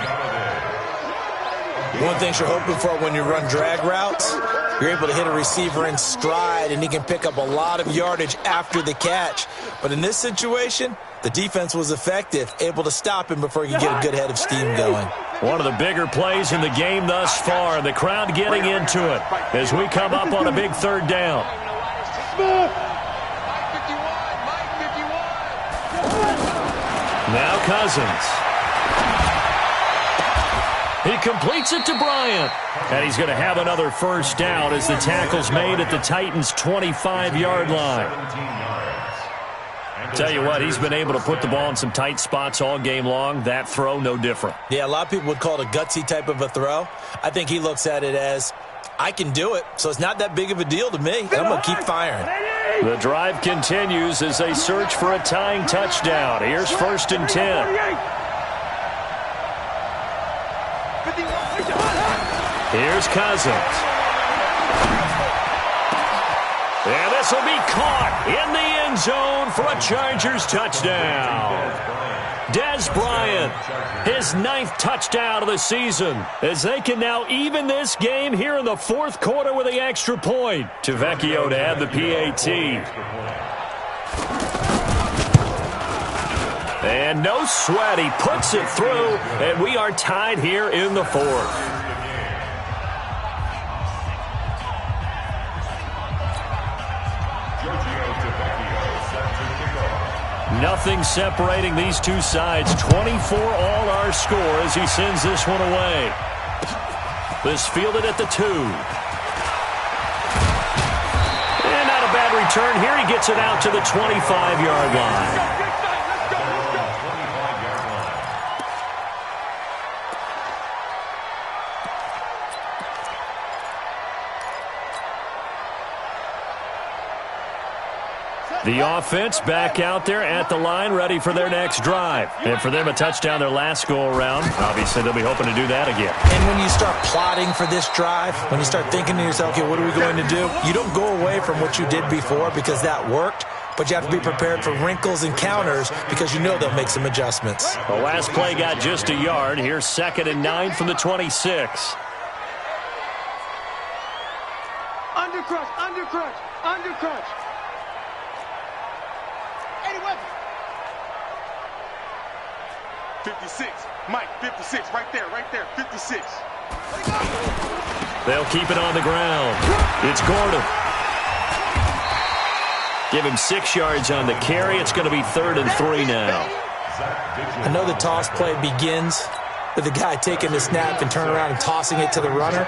S2: One thing you're hoping for when you run drag routes, you're able to hit a receiver in stride, and he can pick up a lot of yardage after the catch. But in this situation, the defense was effective, able to stop him before he could get a good head of steam going.
S1: One of the bigger plays in the game thus far. The crowd getting into it as we come up on a big third down. Now Cousins. He completes it to Bryant. And he's going to have another first down as the tackle's made at the Titans' 25-yard line. Tell you what, he's been able to put the ball in some tight spots all game long. That throw, no different.
S2: Yeah, a lot of people would call it a gutsy type of a throw. I think he looks at it as, I can do it, so it's not that big of a deal to me. I'm going to keep firing.
S1: The drive continues as they search for a tying touchdown. Here's 1st and 10. Here's Cousins. And this will be caught in the end zone for a Chargers touchdown. Dez Bryant, his 9th touchdown of the season, as they can now even this game here in the 4th quarter with the extra point. Tavecchio to add the PAT. And no sweat, he puts it through, and we are tied here in the 4th. Nothing separating these two sides. 24 all our score as he sends this one away. This fielded at the 2. And not a bad return here. He gets it out to the 25-yard line. The offense back out there at the line, ready for their next drive. And for them, a touchdown their last go-around. Obviously, they'll be hoping to do that again.
S2: And when you start plotting for this drive, when you start thinking to yourself, okay, what are we going to do? You don't go away from what you did before because that worked, but you have to be prepared for wrinkles and counters because you know they'll make some adjustments.
S1: The last play got just a yard. Here's 2nd and 9 from the 26.
S3: Undercrunch, undercrunch, undercrunch. 56, Mike, 56, right there, 56.
S1: They'll keep it on the ground. It's Gordon. Give him 6 yards on the carry. It's going to be 3rd and 3 now.
S2: I know the toss play begins with the guy taking the snap and turning around and tossing it to the runner.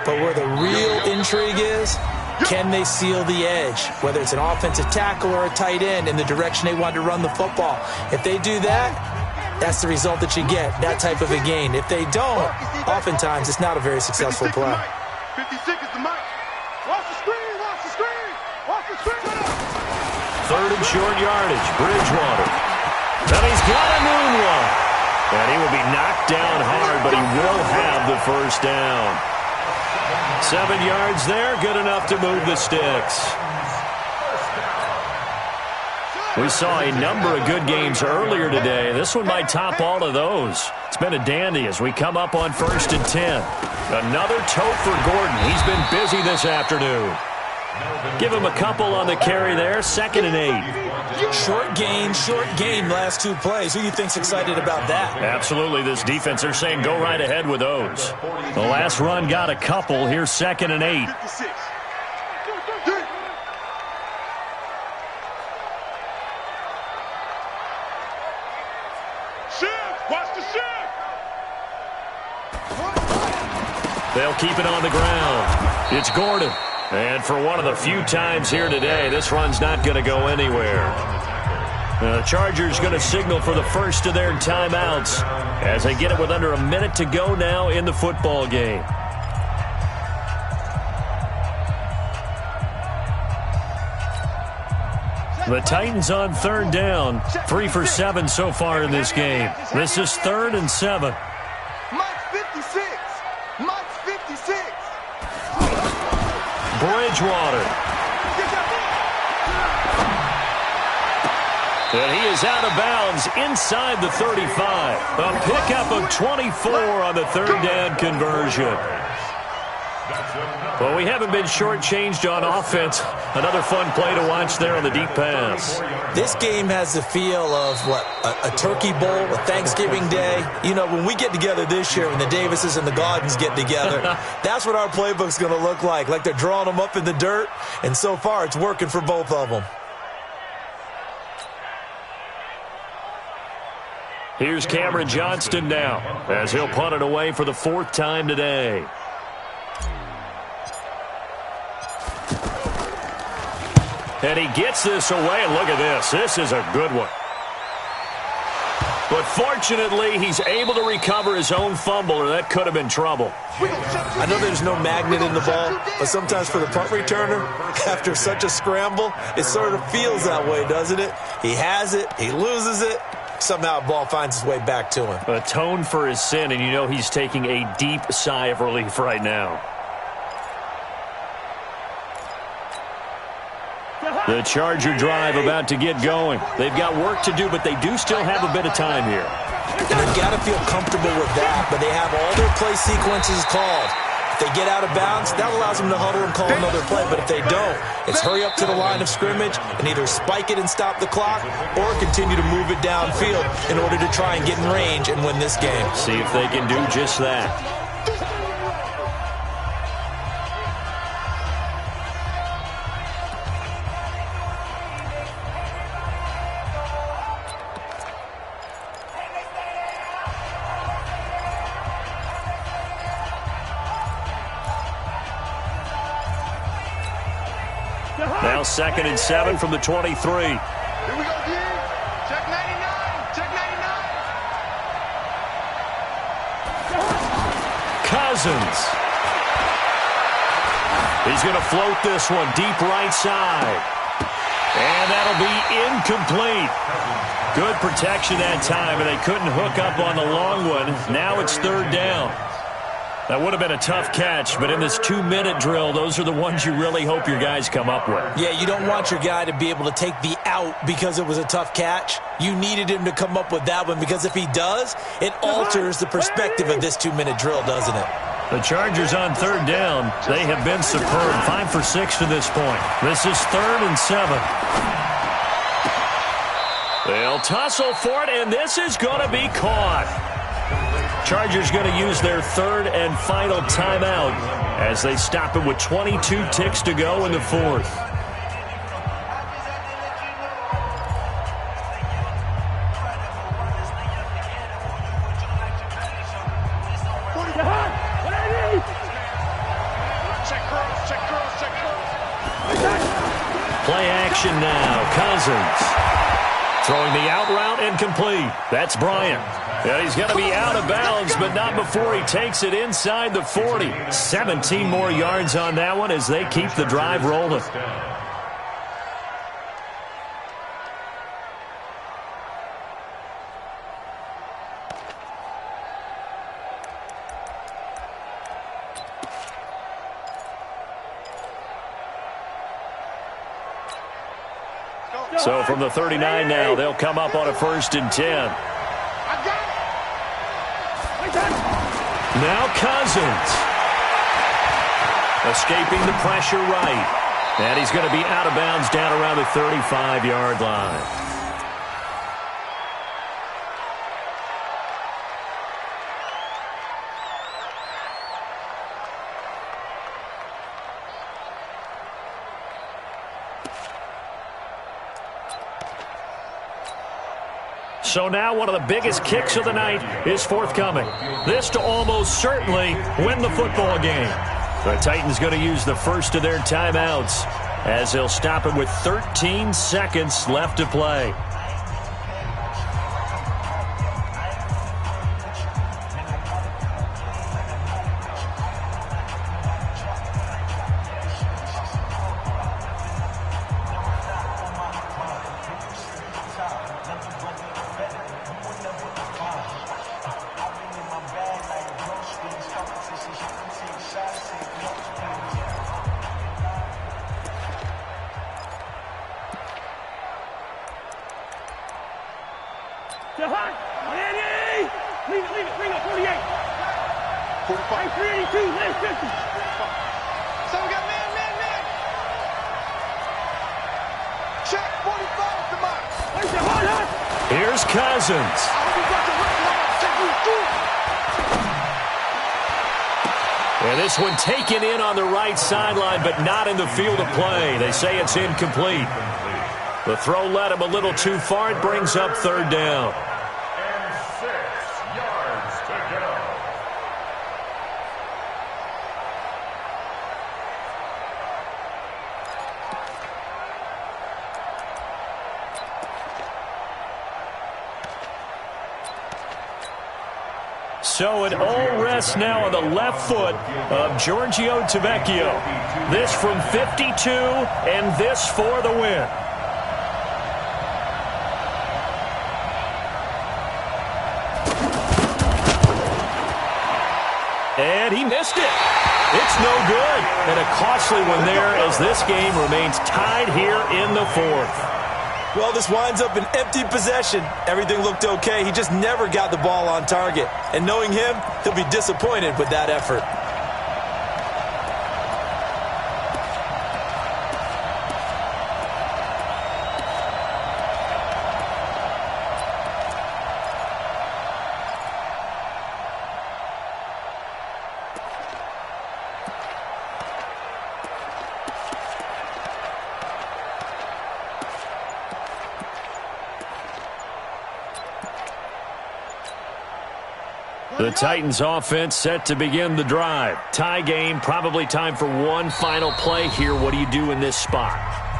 S2: But where the real intrigue is, can they seal the edge? Whether it's an offensive tackle or a tight end in the direction they want to run the football. If they do that, that's the result that you get, that type of a gain. If they don't, oftentimes it's not a very successful play.
S3: 56 is the mic. Watch the screen, watch the screen, watch the screen.
S1: 3rd and short yardage, Bridgewater. And he's got a moonwalk. And he will be knocked down hard, but he will have the first down. 7 yards there, good enough to move the sticks. We saw a number of good games earlier today. This one might top all of those. It's been a dandy as we come up on 1st and 10. Another tote for Gordon. He's been busy this afternoon. Give him a couple on the carry there. 2nd and 8.
S2: Short gain last 2 plays. Who do you think's excited about that?
S1: Absolutely, this defense, they're saying go right ahead with those. The last run got a couple. Here's 2nd and 8.
S3: 56. Watch the shift.
S1: They'll keep it on the ground. It's Gordon. And for one of the few times here today, this run's not going to go anywhere. The Chargers going to signal for the first of their timeouts as they get it with under a minute to go now in the football game. The Titans on 3rd down. 3 for 7 so far in this game. This is 3rd and 7.
S3: Mike's 56. Mike's 56.
S1: Bridgewater. And he is out of bounds inside the 35. A pickup of 24 on the 3rd down conversion. Well, we haven't been shortchanged on offense. Another fun play to watch there on the deep pass.
S2: This game has the feel of, a turkey bowl, a Thanksgiving day. You know, when we get together this year, when the Davises and the Gaudens get together, that's what our playbook's going to look like they're drawing them up in the dirt, and so far it's working for both of them.
S1: Here's Cameron Johnston now as he'll punt it away for the 4th time today. And he gets this away, and look at this. This is a good one. But fortunately, he's able to recover his own fumble, or that could have been trouble.
S2: I know there's no magnet in the ball, but sometimes for the punt returner, after such a scramble, it sort of feels that way, doesn't it? He has it, he loses it, somehow the ball finds its way back to him.
S1: Atone for his sin, and you know he's taking a deep sigh of relief right now. The Charger drive about to get going. They've got work to do, but they do still have a bit of time here.
S2: And they've got to feel comfortable with that, but they have all their play sequences called. If they get out of bounds, that allows them to huddle and call another play, but if they don't, it's hurry up to the line of scrimmage and either spike it and stop the clock or continue to move it downfield in order to try and get in range and win this game.
S1: See if they can do just that. Now 2nd and 7 from the 23.
S3: Here we go again. Check 99. Check 99.
S1: Cousins. He's going to float this one deep right side. And that'll be incomplete. Good protection that time, and they couldn't hook up on the long one. Now it's third down. That would have been a tough catch, but in this 2-minute drill, those are the ones you really hope your guys come up with.
S2: Yeah, you don't want your guy to be able to take the out because it was a tough catch. You needed him to come up with that one, because if he does, it alters the perspective of this 2-minute drill, doesn't it?
S1: The Chargers on third down. They have been superb. 5 for 6 to this point. This is 3rd and 7. They'll tussle for it, and this is going to be caught. Chargers going to use their 3rd and final timeout as they stop it with 22 ticks to go in the 4th. Play action now. Cousins throwing the out route incomplete. That's Bryant. And he's going to be out of bounds, but not before he takes it inside the 40. 17 more yards on that one as they keep the drive rolling. So from the 39 now, they'll come up on a 1st and 10. Now Cousins. Escaping the pressure right. And he's going to be out of bounds down around the 35-yard line. So now one of the biggest kicks of the night is forthcoming. This to almost certainly win the football game. The Titans going to use the first of their timeouts as they'll stop it with 13 seconds left to play. Here's Cousins. And this one taken in on the right sideline, but not in the field of play. They say it's incomplete. The throw led him a little too far. It brings up third down.
S4: And 6 yards to go.
S1: So it all rests now on the left foot of Giorgio Tavecchio. This from 52, and this for the win. And he missed it. It's no good. And a costly one there as this game remains tied here in the 4th.
S2: Well, this winds up an empty possession. Everything looked okay. He just never got the ball on target. And knowing him, he'll be disappointed with that effort.
S1: The Titans offense set to begin the drive. Tie game, probably time for one final play here. What do you do in this spot?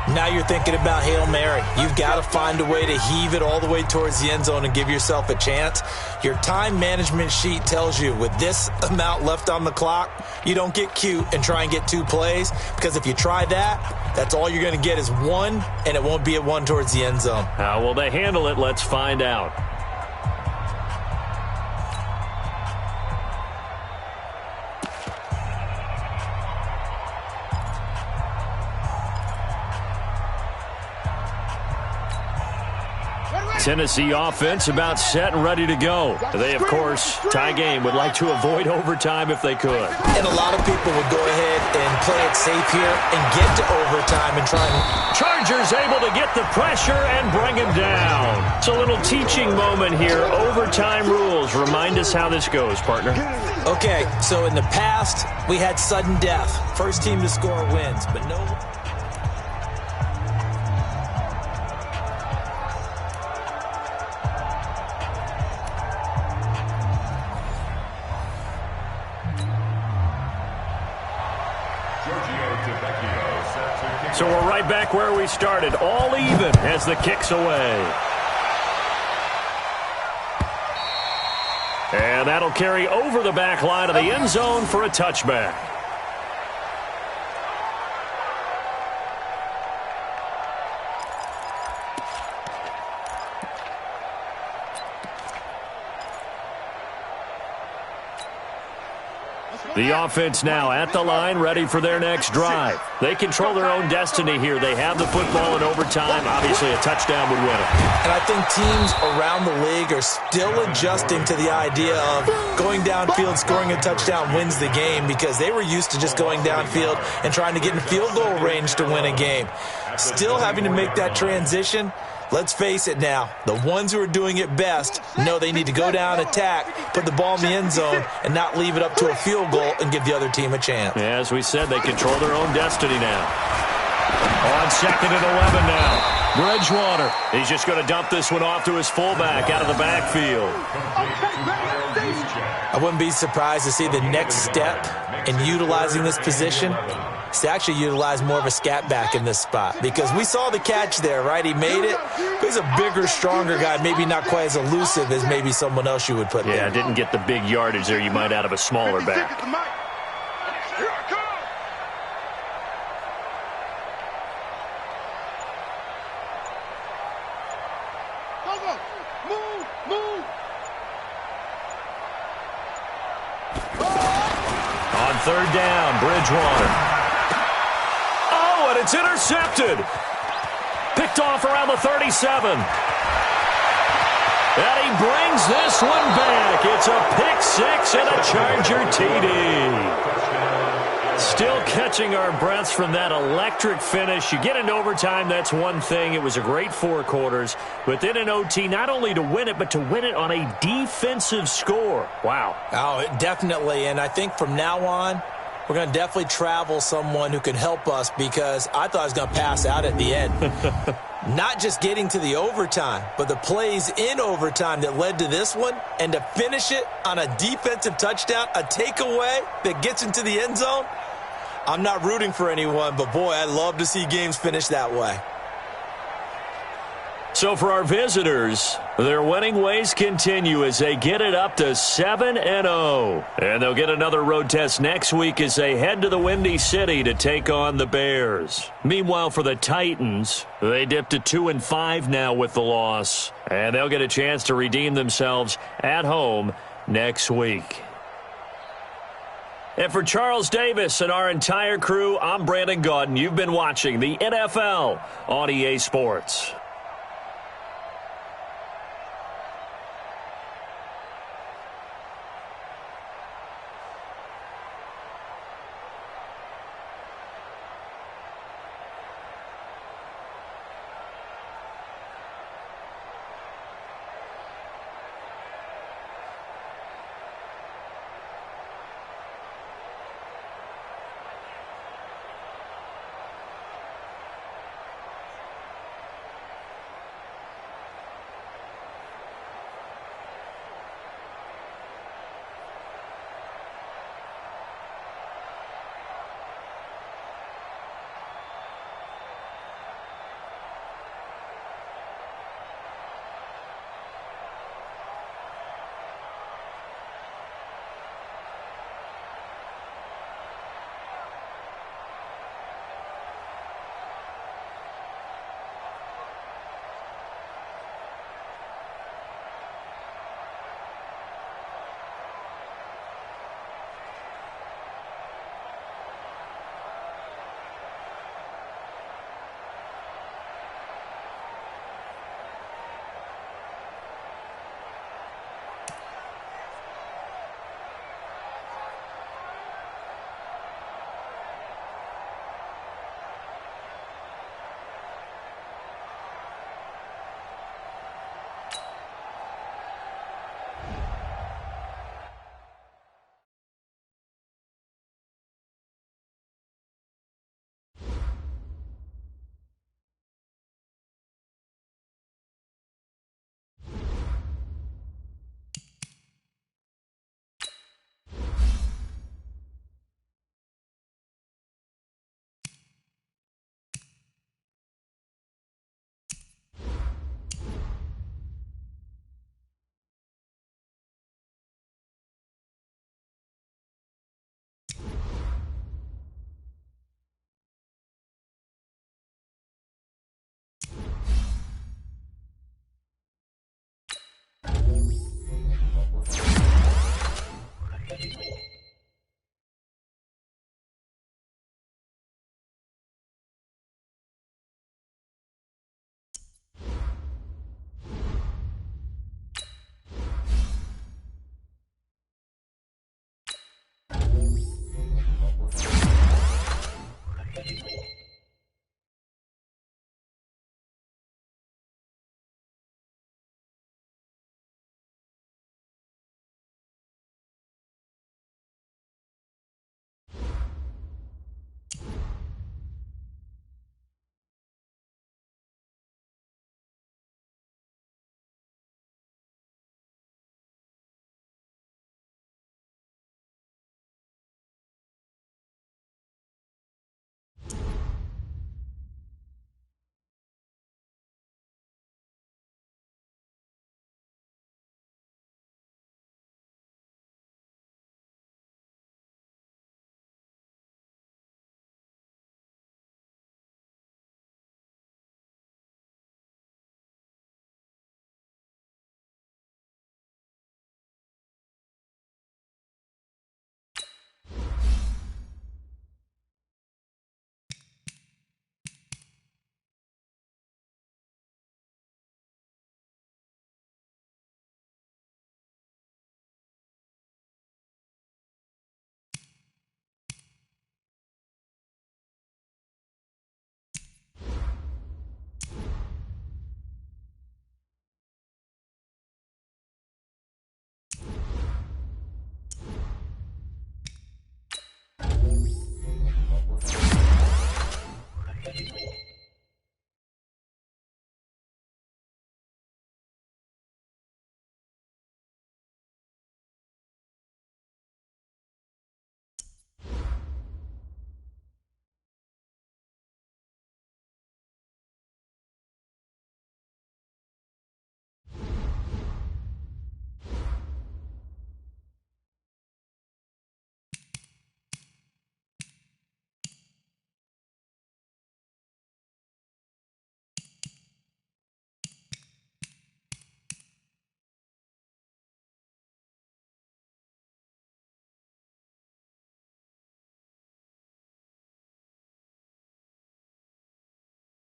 S2: Now you're thinking about Hail Mary. You've got to find a way to heave it all the way towards the end zone and give yourself a chance. Your time management sheet tells you with this amount left on the clock, you don't get cute and try and get 2 plays, because if you try that, that's all you're going to get is 1, and it won't be a 1 towards the end zone.
S1: How will they handle it? Let's find out. Tennessee offense about set and ready to go. They, of course, tie game, would like to avoid overtime if they could.
S2: And a lot of people would go ahead and play it safe here and get to overtime and try and...
S1: Chargers able to get the pressure and bring him down. It's a little teaching moment here. Overtime rules. Remind us how this goes, partner.
S2: Okay, so in the past, we had sudden death. First team to score wins, but no...
S1: So we're right back where we started, all even as the kick's away. And that'll carry over the back line of the end zone for a touchback. The offense now at the line, ready for their next drive. They control their own destiny here. They have the football in overtime. Obviously, a touchdown would win it.
S2: And I think teams around the league are still adjusting to the idea of going downfield, scoring a touchdown wins the game, because they were used to just going downfield and trying to get in field goal range to win a game. Still having to make that transition. Let's face it now, the ones who are doing it best know they need to go down, attack, put the ball in the end zone, and not leave it up to a field goal and give the other team a chance.
S1: Yeah, as we said, they control their own destiny now. On 2nd and 11 now. Bridgewater. He's just going to dump this one off to his fullback out of the backfield.
S2: I wouldn't be surprised to see the next step in utilizing this position is to actually utilize more of a scat back in this spot, because we saw the catch there, right? He made it. But he's a bigger, stronger guy, maybe not quite as elusive as maybe someone else you would put there.
S1: Yeah, didn't get the big yardage there you might out of a smaller back. On 3rd down, Bridgewater. Oh, and it's intercepted. Picked off around the 37. And he brings this one back. It's a pick 6 and a Charger TD. Still catching our breaths from that electric finish. You get into overtime, that's one thing. It was a great 4 quarters. But then in OT, not only to win it, but to win it on a defensive score. Wow.
S2: Oh, definitely. And I think from now on, we're going to definitely travel someone who can help us, because I thought I was going to pass out at the end. Not just getting to the overtime, but the plays in overtime that led to this one, and to finish it on a defensive touchdown, a takeaway that gets into the end zone. I'm not rooting for anyone, but boy, I love to see games finish that way.
S1: So for our visitors, their winning ways continue as they get it up to 7-0. And they'll get another road test next week as they head to the Windy City to take on the Bears. Meanwhile, for the Titans, they dipped to 2-5 now with the loss. And they'll get a chance to redeem themselves at home next week. And for Charles Davis and our entire crew, I'm Brandon Gaudin. You've been watching the NFL on EA Sports.